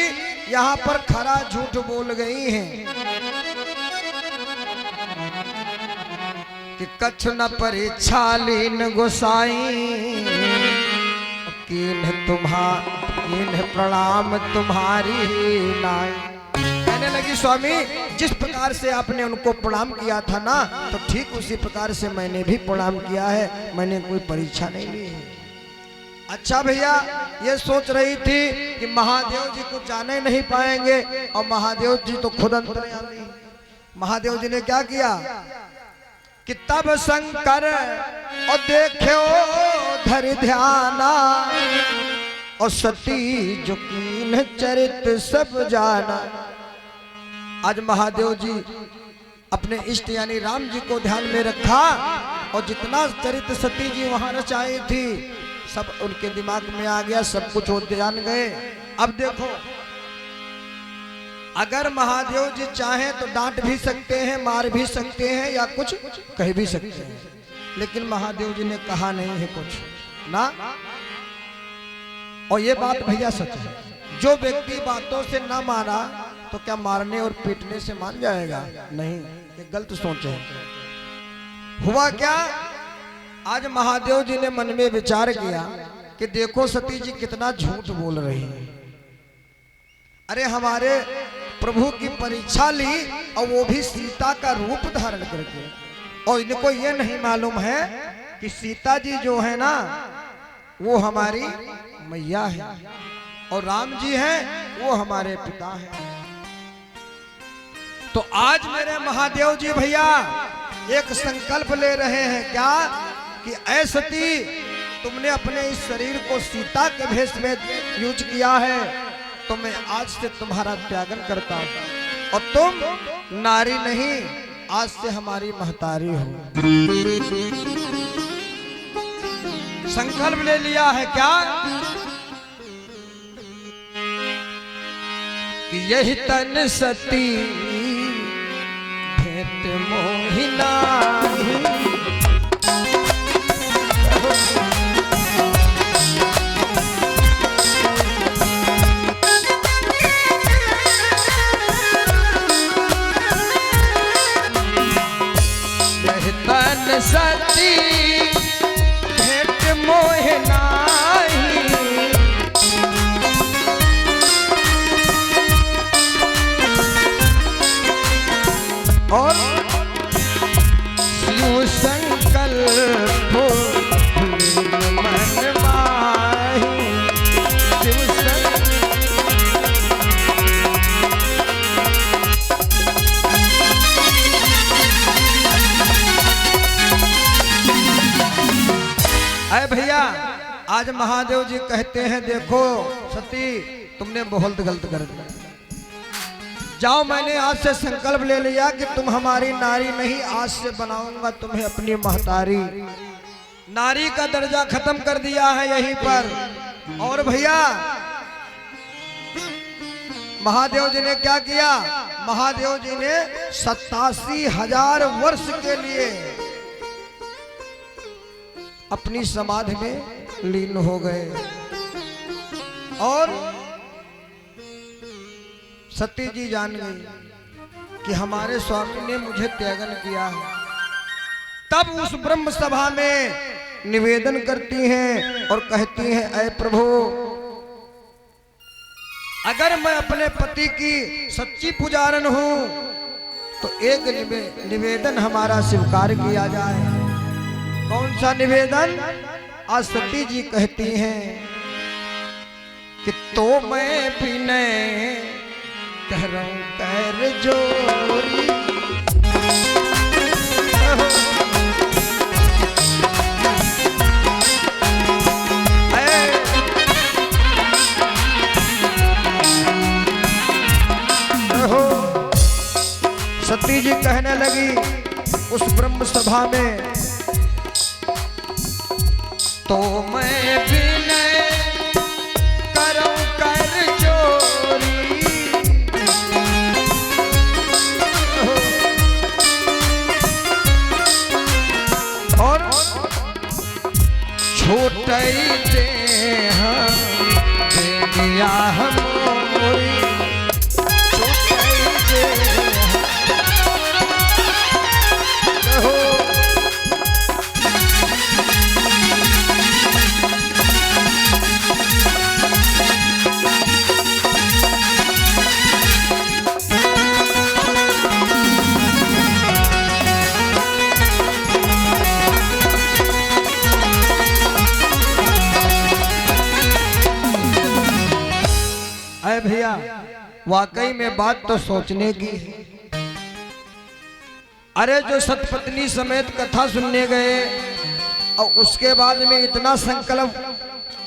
यहाँ पर खरा झूठ बोल गई हैं कि कछ न परीक्षा लीन गोसाई कीन्ह प्रणाम तुम्हारी नाई। कहने लगी, स्वामी जिस प्रकार से आपने उनको प्रणाम किया था ना, तो ठीक उसी प्रकार से मैंने भी प्रणाम किया है, मैंने कोई परीक्षा नहीं ली है। अच्छा भैया, ये सोच रही थी कि महादेव जी को जाने नहीं पाएंगे और महादेव जी तो खुद अंतर्यामी। महादेव जी ने क्या किया कि तब शंकर और देखो धर ध्याना और सती जो कीन चरित सब जाना। आज महादेव जी अपने इष्ट यानी राम जी को ध्यान में रखा और जितना चरित्र सती जी वहां रचाई थी सब उनके दिमाग में आ गया, सब कुछ वो जान गए। अब देखो, अगर महादेव जी चाहें तो डांट भी सकते हैं, मार भी सकते हैं या कुछ कह भी सकते हैं, लेकिन महादेव जी ने कहा नहीं है कुछ ना। और ये बात भैया सच है, जो व्यक्ति बातों से ना मारा तो क्या मारने और पीटने से मान जाएगा? नहीं, ये गलत सोच है। हुआ क्या, आज महादेव जी ने मन में विचार किया कि देखो सती जी कितना झूठ बोल रही है। अरे हमारे प्रभु की परीक्षा ली और वो भी सीता का रूप धारण करके, और इनको ये नहीं मालूम है कि सीता जी जो है ना वो हमारी मैया है और राम जी हैं वो हमारे पिता हैं। तो आज मेरे महादेव जी भैया एक संकल्प ले रहे हैं, क्या कि ऐ सती तुमने अपने इस शरीर को सीता के भेष में यूज किया है, तो मैं आज से तुम्हारा त्यागन करता हूं और तुम नारी नहीं, आज से हमारी महतारी हो। संकल्प ले लिया है क्या कि यही तन सती भेंट मोहिना सती भेंट मोह नाही और शिव संकल्प मन माही। शिव अरे भैया, आज महादेव जी कहते हैं देखो सती तुमने बहुत गलत कर दिया, जाओ मैंने आज से संकल्प ले लिया कि तुम हमारी नारी नहीं, आज से बनाऊंगा तुम्हें अपनी महतारी। नारी का दर्जा खत्म कर दिया है यहीं पर। और भैया महादेव जी ने क्या किया, महादेव जी ने 87,000 वर्ष के लिए अपनी समाधि में लीन हो गए और सती जी जान गई कि हमारे स्वामी ने मुझे त्यागन किया है। तब उस ब्रह्म सभा में निवेदन करती हैं और कहती हैं, ऐ प्रभु अगर मैं अपने पति की सच्ची पुजारन हूं तो एक निवेदन हमारा स्वीकार किया जाए। कौन सा निवेदन? आज सती जी कहती हैं कि तो मैं विनय करऊं कर जोरी। सती जी कहने लगी उस ब्रह्म सभा में, तो मैं विनय करऊं कर जोरी। और छोटे देह दे दिया हमोरी। भैया वाकई में बात तो सोचने की है। अरे जो सतपत्नी समेत कथा सुनने गए और उसके बाद में इतना संकल्प,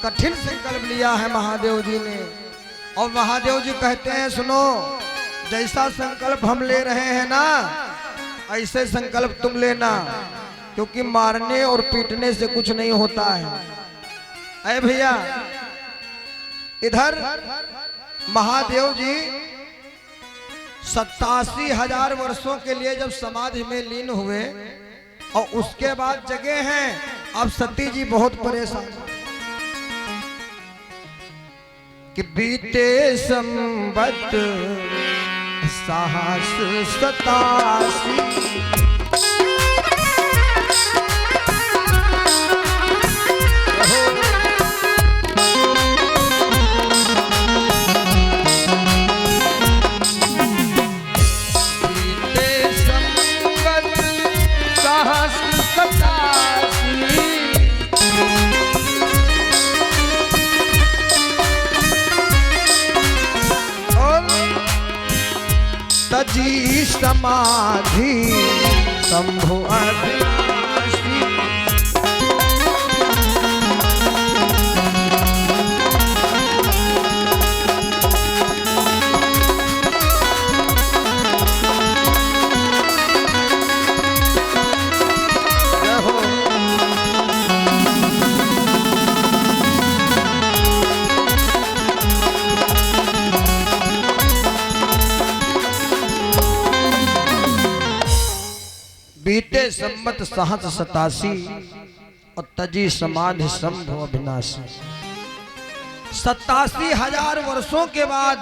कठिन संकल्प लिया है महादेव जी ने, और महादेव जी कहते हैं सुनो, जैसा संकल्प हम ले रहे हैं ना ऐसे संकल्प तुम लेना, क्योंकि मारने और पीटने से कुछ नहीं होता है। अरे भैया इधर महादेव जी 87,000 वर्षों के लिए जब समाधि में लीन हुए और उसके बाद जगे हैं, अब सती जी बहुत परेशान कि बीते संबत साहस 87। तजी समाधि शंभु अभिलाषी। बीते संबत सहस्र 87 और तजी समाधि शंभु अविनाशी। 87,000 वर्षों के बाद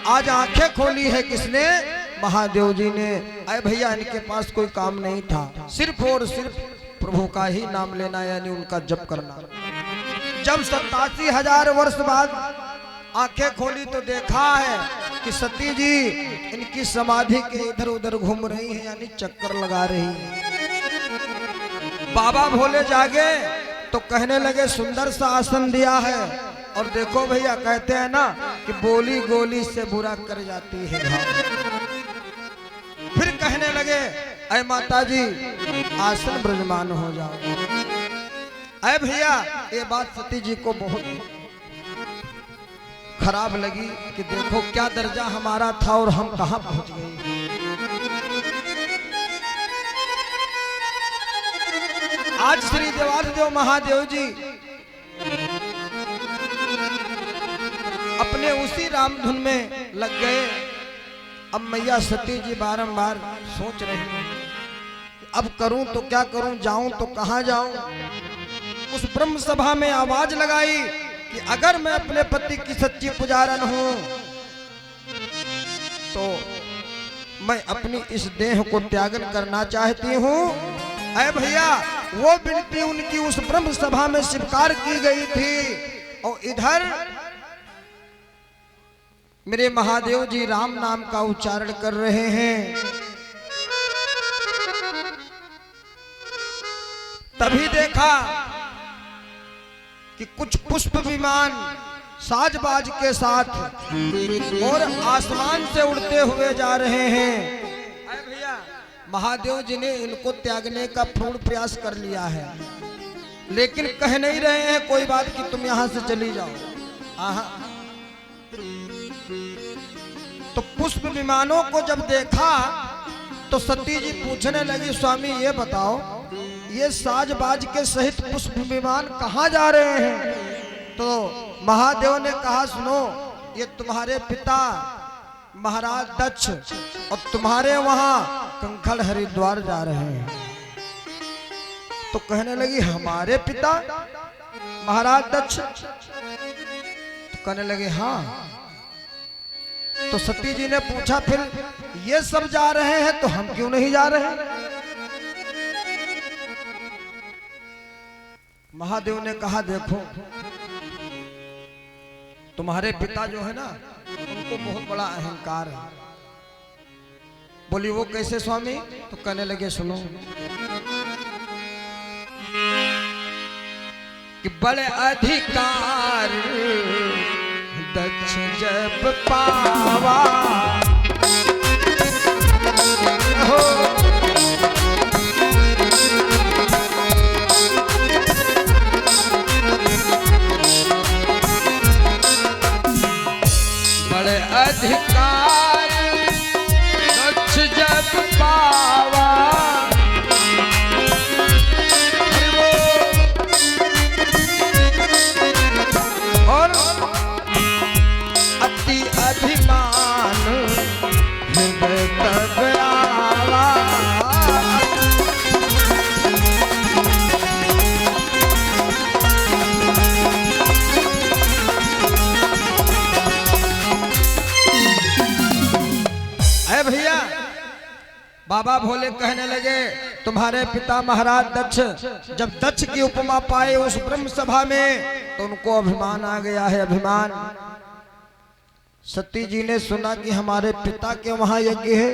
आज आंखें खोली है किसने? महादेव जी ने। अरे भैया इनके पास कोई काम नहीं था, सिर्फ और सिर्फ प्रभु का ही नाम लेना, यानी उनका जप करना। जब 87,000 वर्ष बाद आंखें खोली तो देखा है कि सती जी इनकी समाधि के इधर उधर घूम रही है, यानी चक्कर लगा रही है। बाबा भोले जागे तो कहने लगे सुंदर सा आसन दिया है, और देखो भैया कहते हैं ना कि बोली गोली से बुरा कर जाती है घाव। फिर कहने लगे अय माता जी आसन ब्रजमान हो जाओ। अय भैया ये बात सती जी को बहुत खराब लगी कि देखो क्या दर्जा हमारा था और हम कहां पहुंच गए। आज श्री देवाधिदेव महादेव जी अपने उसी रामधुन में लग गए। अब मैया सती जी बारंबार सोच रही हैं अब करूं तो क्या करूं, जाऊं तो कहां जाऊं। उस ब्रह्म सभा में आवाज लगाई कि अगर मैं अपने पति की सच्ची पुजारन हूं तो मैं अपनी इस देह को त्यागन करना चाहती हूं। अरे भैया वो विनती उनकी उस ब्रह्म सभा में स्वीकार की गई थी, और इधर मेरे महादेव जी राम नाम का उच्चारण कर रहे हैं। तभी देखा कि कुछ पुष्प विमान साजबाज के साथ और आसमान से उड़ते हुए जा रहे हैं। अरे भैया, महादेव जी ने इनको त्यागने का पूर्ण प्रयास कर लिया है, लेकिन कह नहीं रहे हैं कोई बात कि तुम यहां से चली जाओ। आहा। तो पुष्प विमानों को जब देखा तो सती जी पूछने लगी, स्वामी ये बताओ, ये साजबाज के सहित पुष्प विमान कहाँ जा रहे हैं? तो महादेव ने कहा, सुनो, ये तुम्हारे पिता महाराज दक्ष और तुम्हारे वहां कंखल हरिद्वार जा रहे हैं। तो कहने लगी, हमारे पिता महाराज दक्ष? तो कहने लगे हाँ। तो सती जी ने पूछा, फिर ये सब जा रहे हैं तो हम क्यों नहीं जा रहे? महादेव ने कहा, देखो, तुम्हारे पिता जो है ना, उनको बहुत बड़ा अहंकार है। बोली, वो कैसे स्वामी? तो कहने लगे, सुनो, कि बड़े अधिकार दक्ष जब पावा हो, बड़े अधिकार दक्ष जब पावा, और अति अभिमान हृदय तब आवा। अरे भैया, बाबा भोले कहने लगे, तुम्हारे पिता महाराज दक्ष जब दक्ष की उपमा पाए उस ब्रह्म सभा में, तो उनको अभिमान आ गया है, अभिमान। सती जी ने सुना कि हमारे पिता के वहां यज्ञ है,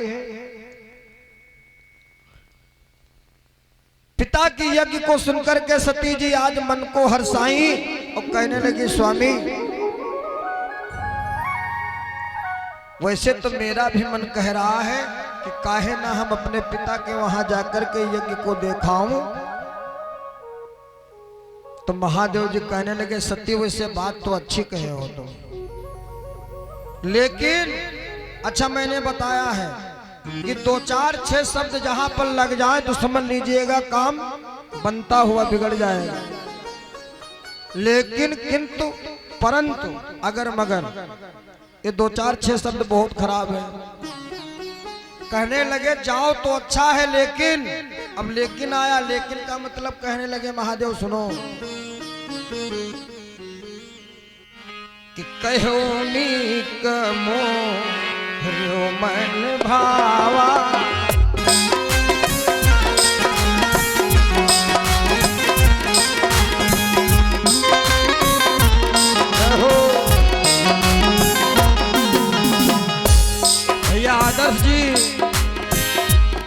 पिता की यज्ञ को सुनकर के सती जी आज मन को हर्षाई और कहने लगी, स्वामी, वैसे तो मेरा भी मन कह रहा है कि काहे ना हम अपने पिता के वहां जाकर के यज्ञ को देखाऊं। तो महादेव जी कहने लगे, सती, वैसे बात तो अच्छी कहे हो तुम, लेकिन अच्छा मैंने बताया है कि 2 4 6 शब्द जहां पर लग जाए तो समझ लीजिएगा काम बनता हुआ बिगड़ जाएगा। लेकिन किंतु परंतु अगर मगर ये 2 4 6 शब्द बहुत खराब है। कहने लगे जाओ तो अच्छा है, लेकिन अब लेकिन आया। लेकिन का मतलब कहने लगे, महादेव सुनो, कि कहो नीक मोह मन भावा, आदर्श जी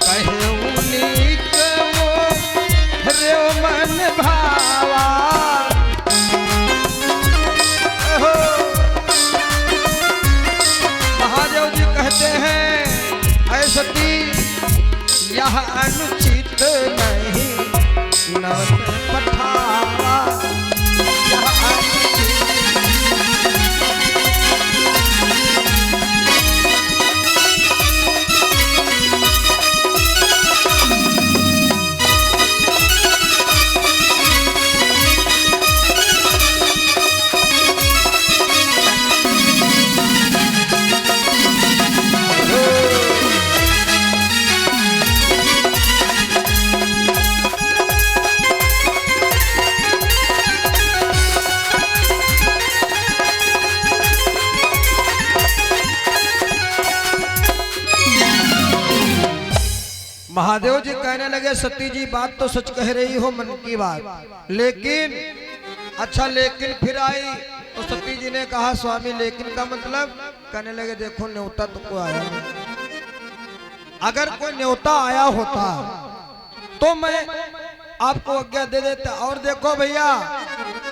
कहे नीक मोह मन भावा, महादेव जी कहते हैं, ऐ सती, यह अनुचित नहीं नवत पठावा, यह महादेव जी कहने लगे, सती जी बात तो सच कह रही हो, मन की बात, लेकिन अच्छा लेकिन फिर आई। तो सती जी ने कहा, स्वामी लेकिन का मतलब? कहने लगे, देखो न्योता तो कोई आया नहीं, अगर कोई न्योता आया होता तो मैं आपको आज्ञा दे देते। और देखो भैया,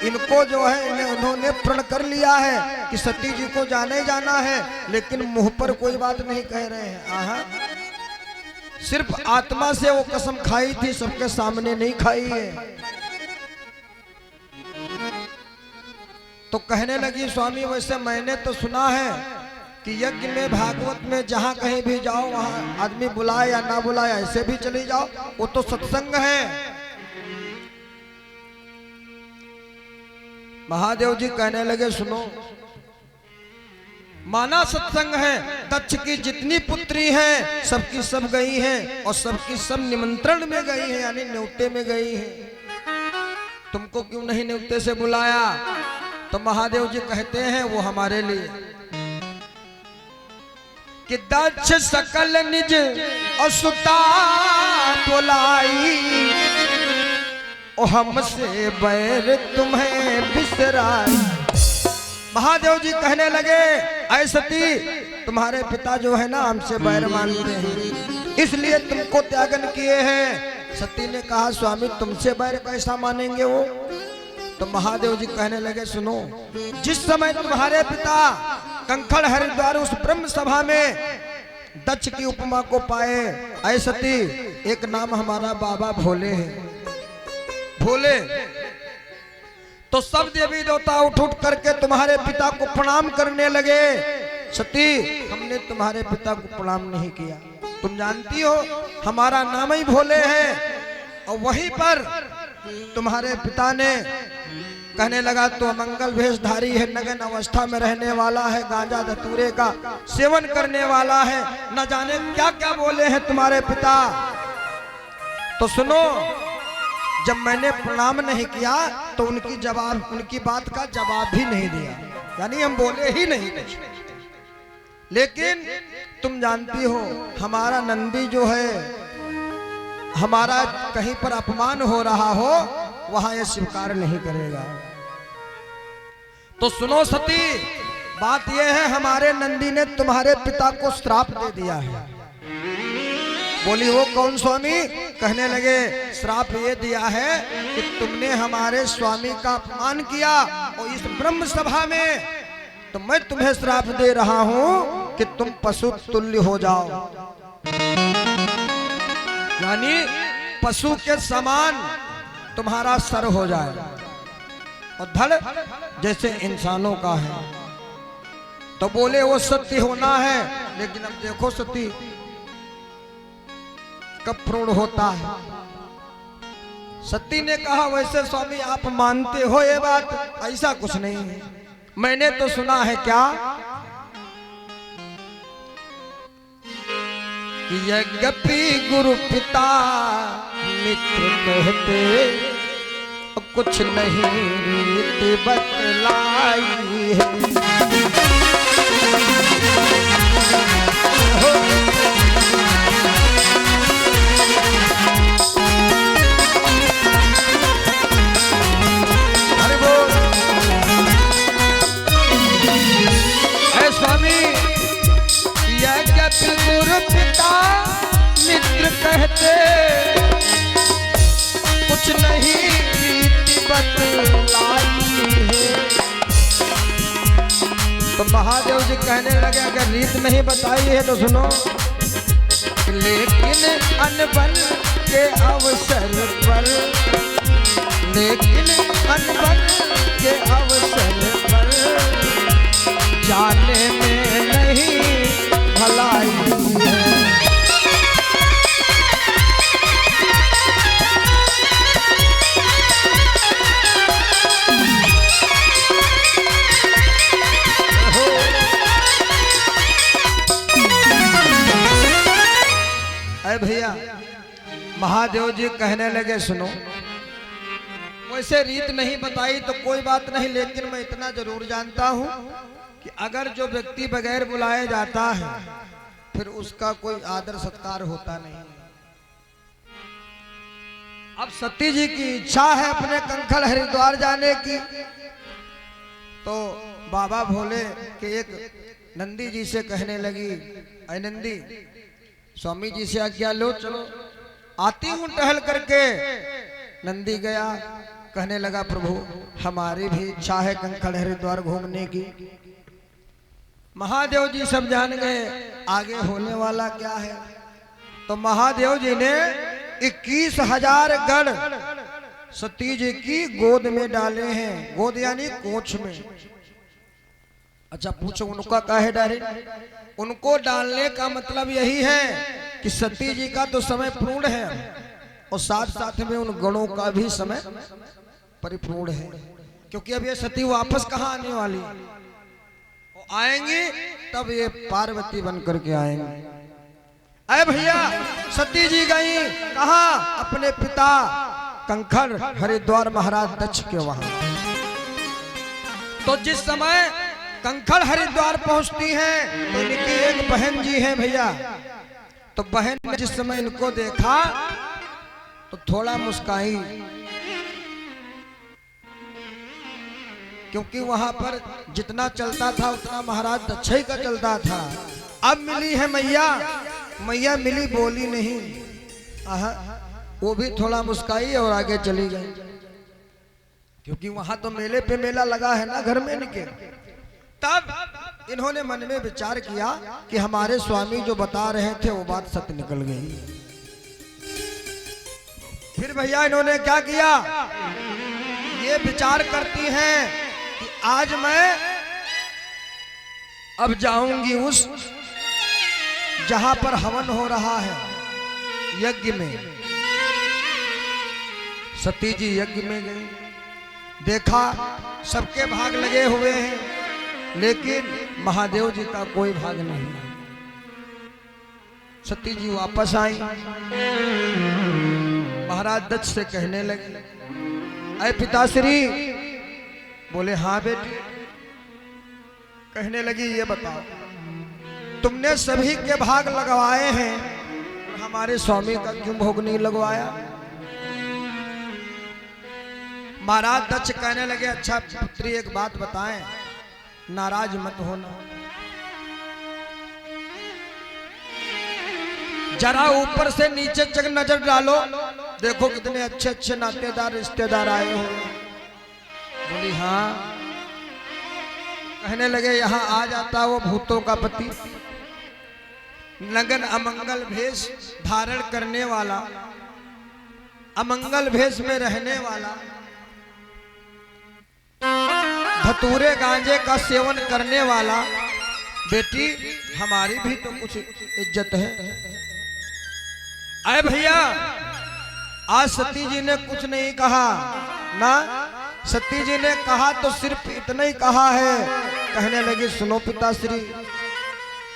इनको जो है उन्होंने प्रण कर लिया है कि सती जी को जाने जाना है, लेकिन मुंह पर कोई बात नहीं कह रहे हैं। आहा, सिर्फ आत्मा से वो कसम खाई थी, सबके सामने नहीं खाई है। तो कहने लगी स्वामी वैसे मैंने तो सुना है कि यज्ञ में, भागवत में जहां कहीं भी जाओ वहां आदमी बुलाए या ना बुलाए ऐसे भी चली जाओ, वो तो सत्संग है। महादेव जी कहने लगे सुनो, माना सत्संग है, दक्ष की जितनी पुत्री हैं सबकी सब गई हैं और सबकी सब निमंत्रण में गई हैं, यानी न्योते में गई हैं। तुमको क्यों नहीं न्योते से बुलाया? तो महादेव जी कहते हैं वो हमारे लिए कि दक्ष सकल निज असुता बुलाई, ओ हमसे बैर तुम्हें बिसराई। महादेव जी कहने लगे ऐ सती, तुम्हारे पिता जो है ना हमसे बैर मानते हैं, इसलिए तुमको त्यागन किए हैं। सती ने कहा स्वामी तुमसे बैर कैसा मानेंगे वो? तो महादेव जी कहने लगे सुनो, जिस समय तुम्हारे पिता कंखड़ हरिद्वार उस ब्रह्म सभा में दक्ष की उपमा को पाए, ऐ सती एक नाम हमारा बाबा भोले है, भोले, तो सब देवी देवता उठ उठ करके तुम्हारे पिता को प्रणाम करने लगे। सती हमने तुम्हारे पिता को प्रणाम नहीं किया, तुम जानती हो हमारा नाम ही भोले है। और वहीं पर तुम्हारे पिता ने कहने लगा तो मंगल वेशधारी है, नगन अवस्था में रहने वाला है, गांजा धतूरे का सेवन करने वाला है, न जाने क्या क्या बोले हैं तुम्हारे पिता। तो सुनो, जब मैंने प्रणाम नहीं किया तो उनकी बात का जवाब भी नहीं दिया, यानी हम बोले ही नहीं। लेकिन तुम जानती हो हमारा नंदी जो है, हमारा कहीं पर अपमान हो रहा हो वहां ये स्वीकार नहीं करेगा। तो सुनो सती, बात यह है हमारे नंदी ने तुम्हारे पिता को श्राप दे दिया है। बोली वो कौन स्वामी? कहने लगे श्राप ये दिया है कि तुमने हमारे स्वामी का अपमान किया और इस ब्रह्म सभा में, तो मैं तुम्हें श्राप दे रहा हूं कि तुम पशु तुल्य हो जाओ, यानी पशु के समान तुम्हारा सर हो जाए और धड़ जैसे इंसानों का है। तो बोले वो सत्य होना है, लेकिन अब देखो सती कब पूर्ण होता है। सती ने कहा वैसे स्वामी आप मानते हो ये बात? ऐसा कुछ नहीं है, मैंने तो सुना है क्या कि यज्ञपि गुरु पिता मित्र कहते, कुछ नहीं रीति बतलाई है। गुरु पिता मित्र कहते, कुछ नहीं रीति बतलाई है। तो महादेव जी कहने लगे अगर रीत नहीं बताई है तो सुनो, लेकिन अनबन के अवसर पर, लेकिन अनबन के अवसर पर जाने में नहीं भलाई है। अरे भैया महादेव जी कहने लगे सुनो, वैसे रीत नहीं बताई तो कोई बात नहीं, लेकिन मैं इतना जरूर जानता हूं कि अगर जो व्यक्ति बगैर बुलाए जाता है फिर उसका कोई आदर सत्कार होता नहीं। अब सती जी की इच्छा है अपने कंखल हरिद्वार जाने की, तो बाबा भोले के एक नंदी जी से कहने लगी ऐ नंदी, स्वामी जी से आज्ञा लो, चलो आती हूं टहल करके, नंदी गया, कहने लगा प्रभु हमारी भी इच्छा है कंकड़ हरिद्वार घूमने की। महादेव जी सब जान गए आगे होने वाला क्या है। तो महादेव जी ने 21,000 गण सती जी की गोद में डाले हैं। गोद यानी कोच में। अच्छा पूछो उनका काहे डाले? उनको डालने का मतलब यही है कि सती जी का तो समय पूर्ण है और साथ साथ में उन गणों का भी समय परिपूर्ण है, क्योंकि अब ये सती वापस कहाँ आने वाली, वो आएंगी तब ये पार्वती बन करके आएंगे। अरे भैया सती जी गई कहाँ? अपने पिता कंकड़ हरिद्वार महाराज दक्ष के वहां। तो जिस समय कंकड़ हरिद्वार पहुंचती हैं तो इनकी एक बहन जी हैं भैया। तो बहन ने जिस समय इनको देखा तो थोड़ा मुस्काई, क्योंकि वहां पर जितना चलता था उतना महाराज दक्ष का चलता था। अब मिली है मैया, मैया मिली बोली नहीं, वो भी थोड़ा मुस्काई और आगे चली गई, क्योंकि वहां तो मेले पे मेला लगा है ना घर में इनके। तब इन्होंने मन में विचार किया कि हमारे स्वामी जो बता रहे थे वो बात सत्य निकल गई। फिर भैया इन्होंने क्या किया, ये विचार करती हैं कि आज मैं अब जाऊंगी उस जहां पर हवन हो रहा है यज्ञ में। सती जी यज्ञ में गई, देखा सबके भाग लगे हुए हैं लेकिन महादेव जी का कोई भाग नहीं। सती जी वापस आई, महाराज दत्त से कहने लगे अरे पिताश्री। बोले हाँ बेटी। कहने लगी ये बताओ तुमने सभी के भाग लगवाए हैं, हमारे स्वामी का क्यों भोग नहीं लगवाया? महाराज दक्ष कहने लगे अच्छा पुत्री एक बात बताएं, नाराज मत होना, जरा ऊपर से नीचे तक नजर डालो, देखो कितने अच्छे अच्छे नातेदार रिश्तेदार आए हो। बोली हाँ। कहने लगे यहाँ आ जाता वो भूतों का पति, नगन अमंगल भेष धारण करने वाला, अमंगल भेष में रहने वाला, धतूरे गांजे का सेवन करने वाला। बेटी हमारी भी तो कुछ इज्जत है। अरे भैया आज सती जी ने कुछ नहीं कहा ना, सती जी ने कहा तो सिर्फ इतना ही कहा है। कहने लगी सुनो पिताश्री,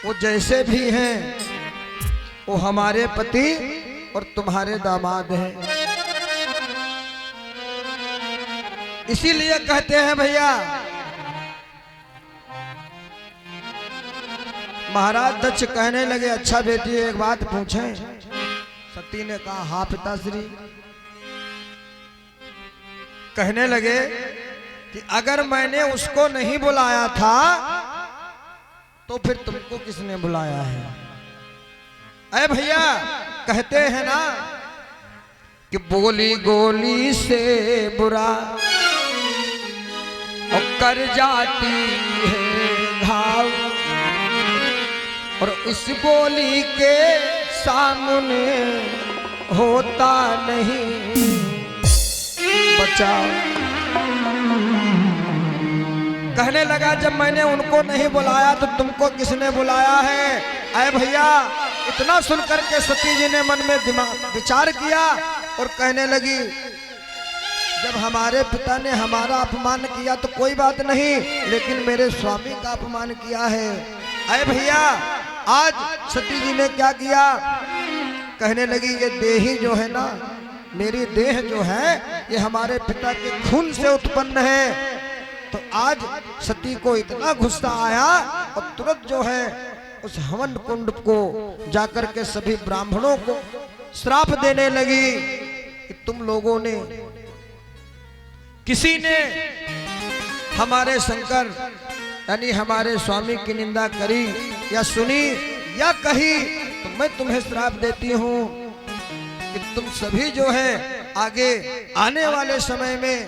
वो जैसे भी हैं वो हमारे पति और तुम्हारे दामाद हैं, इसीलिए कहते हैं भैया। महाराज दक्ष कहने लगे अच्छा बेटी एक बात पूछें? सती ने कहा हाँ पिताश्री। कहने लगे कि अगर मैंने उसको नहीं बुलाया था तो फिर तुमको किसने बुलाया है? अरे भैया कहते हैं ना कि बोली गोली से बुरा और कर जाती है घाव, और इस बोली के सामने होता नहीं बचाव। कहने लगा जब मैंने उनको नहीं बुलाया तो तुमको किसने बुलाया है? अरे भैया इतना सुनकर के सती जी ने मन में विचार किया और कहने लगी जब हमारे पिता ने हमारा अपमान किया तो कोई बात नहीं, लेकिन मेरे स्वामी का अपमान किया है। अरे भैया आज सती जी ने क्या किया? कहने लगी ये देही जो है ना, मेरी देह जो है ये हमारे पिता के खून से उत्पन्न है। तो आज सती को इतना गुस्सा आया और तुरंत जो है उस हवन कुंड को जाकर के सभी ब्राह्मणों को श्राप देने लगी कि तुम लोगों ने, किसी ने हमारे शंकर यानी हमारे स्वामी की निंदा करी या सुनी या कही तो मैं तुम्हें श्राप देती हूँ कि तुम सभी जो है आगे आने वाले समय में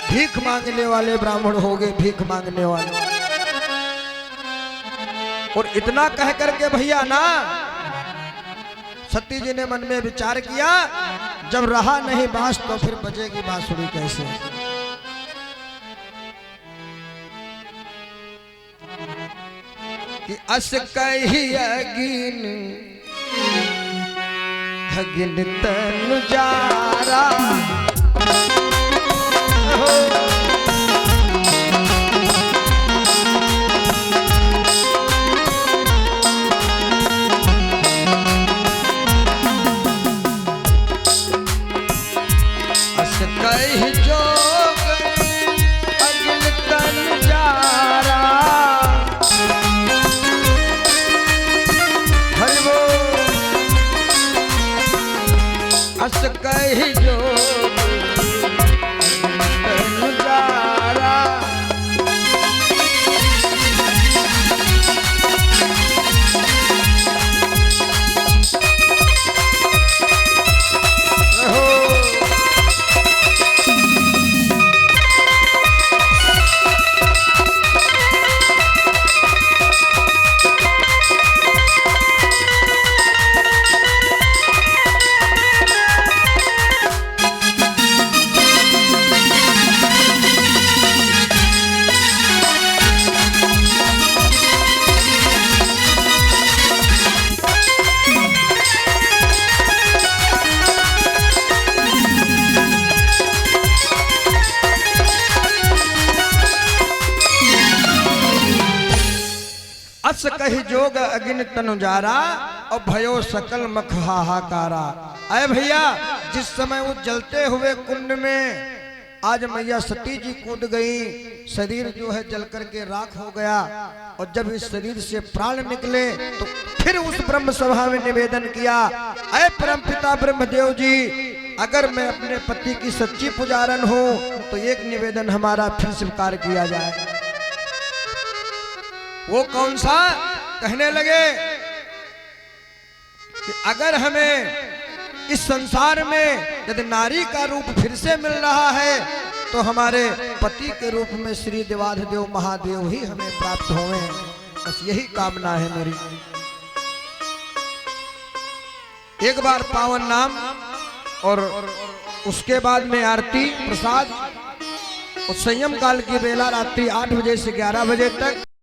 भीख मांगने वाले ब्राह्मण होंगे, भीख मांगने वाले। और इतना कह करके भैया ना सती जी ने मन में विचार किया, जब रहा नहीं बांस तो फिर बजेगी बांसुरी कैसे। कि अस कही अगिन तनु जारा अस कही जोग अगिन तनु जारा अस कही जो नजारा अस कही जोग अगिन तनुजारा और भयो सकल मख हाहाकारा। अरे भैया, जिस समय वो जलते हुए कुंड में आज मैया सती जी कूद गई, शरीर जो है जल करके राख हो गया, और जब इस शरीर से प्राण निकले तो फिर उस ब्रह्म सभा में निवेदन किया, अरे परमपिता ब्रह्मदेव जी, अगर मैं अपने पति की सच्ची पुजारन हूँ तो एक निवेदन हमारा फिर स्वीकार किया जाए। वो कौन सा? कहने लगे कि अगर हमें इस संसार में यदि नारी का रूप फिर से मिल रहा है तो हमारे पति के रूप में श्री देवाधिदेव महादेव ही हमें प्राप्त होवे, बस यही कामना है मेरी। एक बार पावन नाम और उसके बाद में आरती प्रसाद, और संयम काल की बेला रात्रि 8 बजे से 11 बजे तक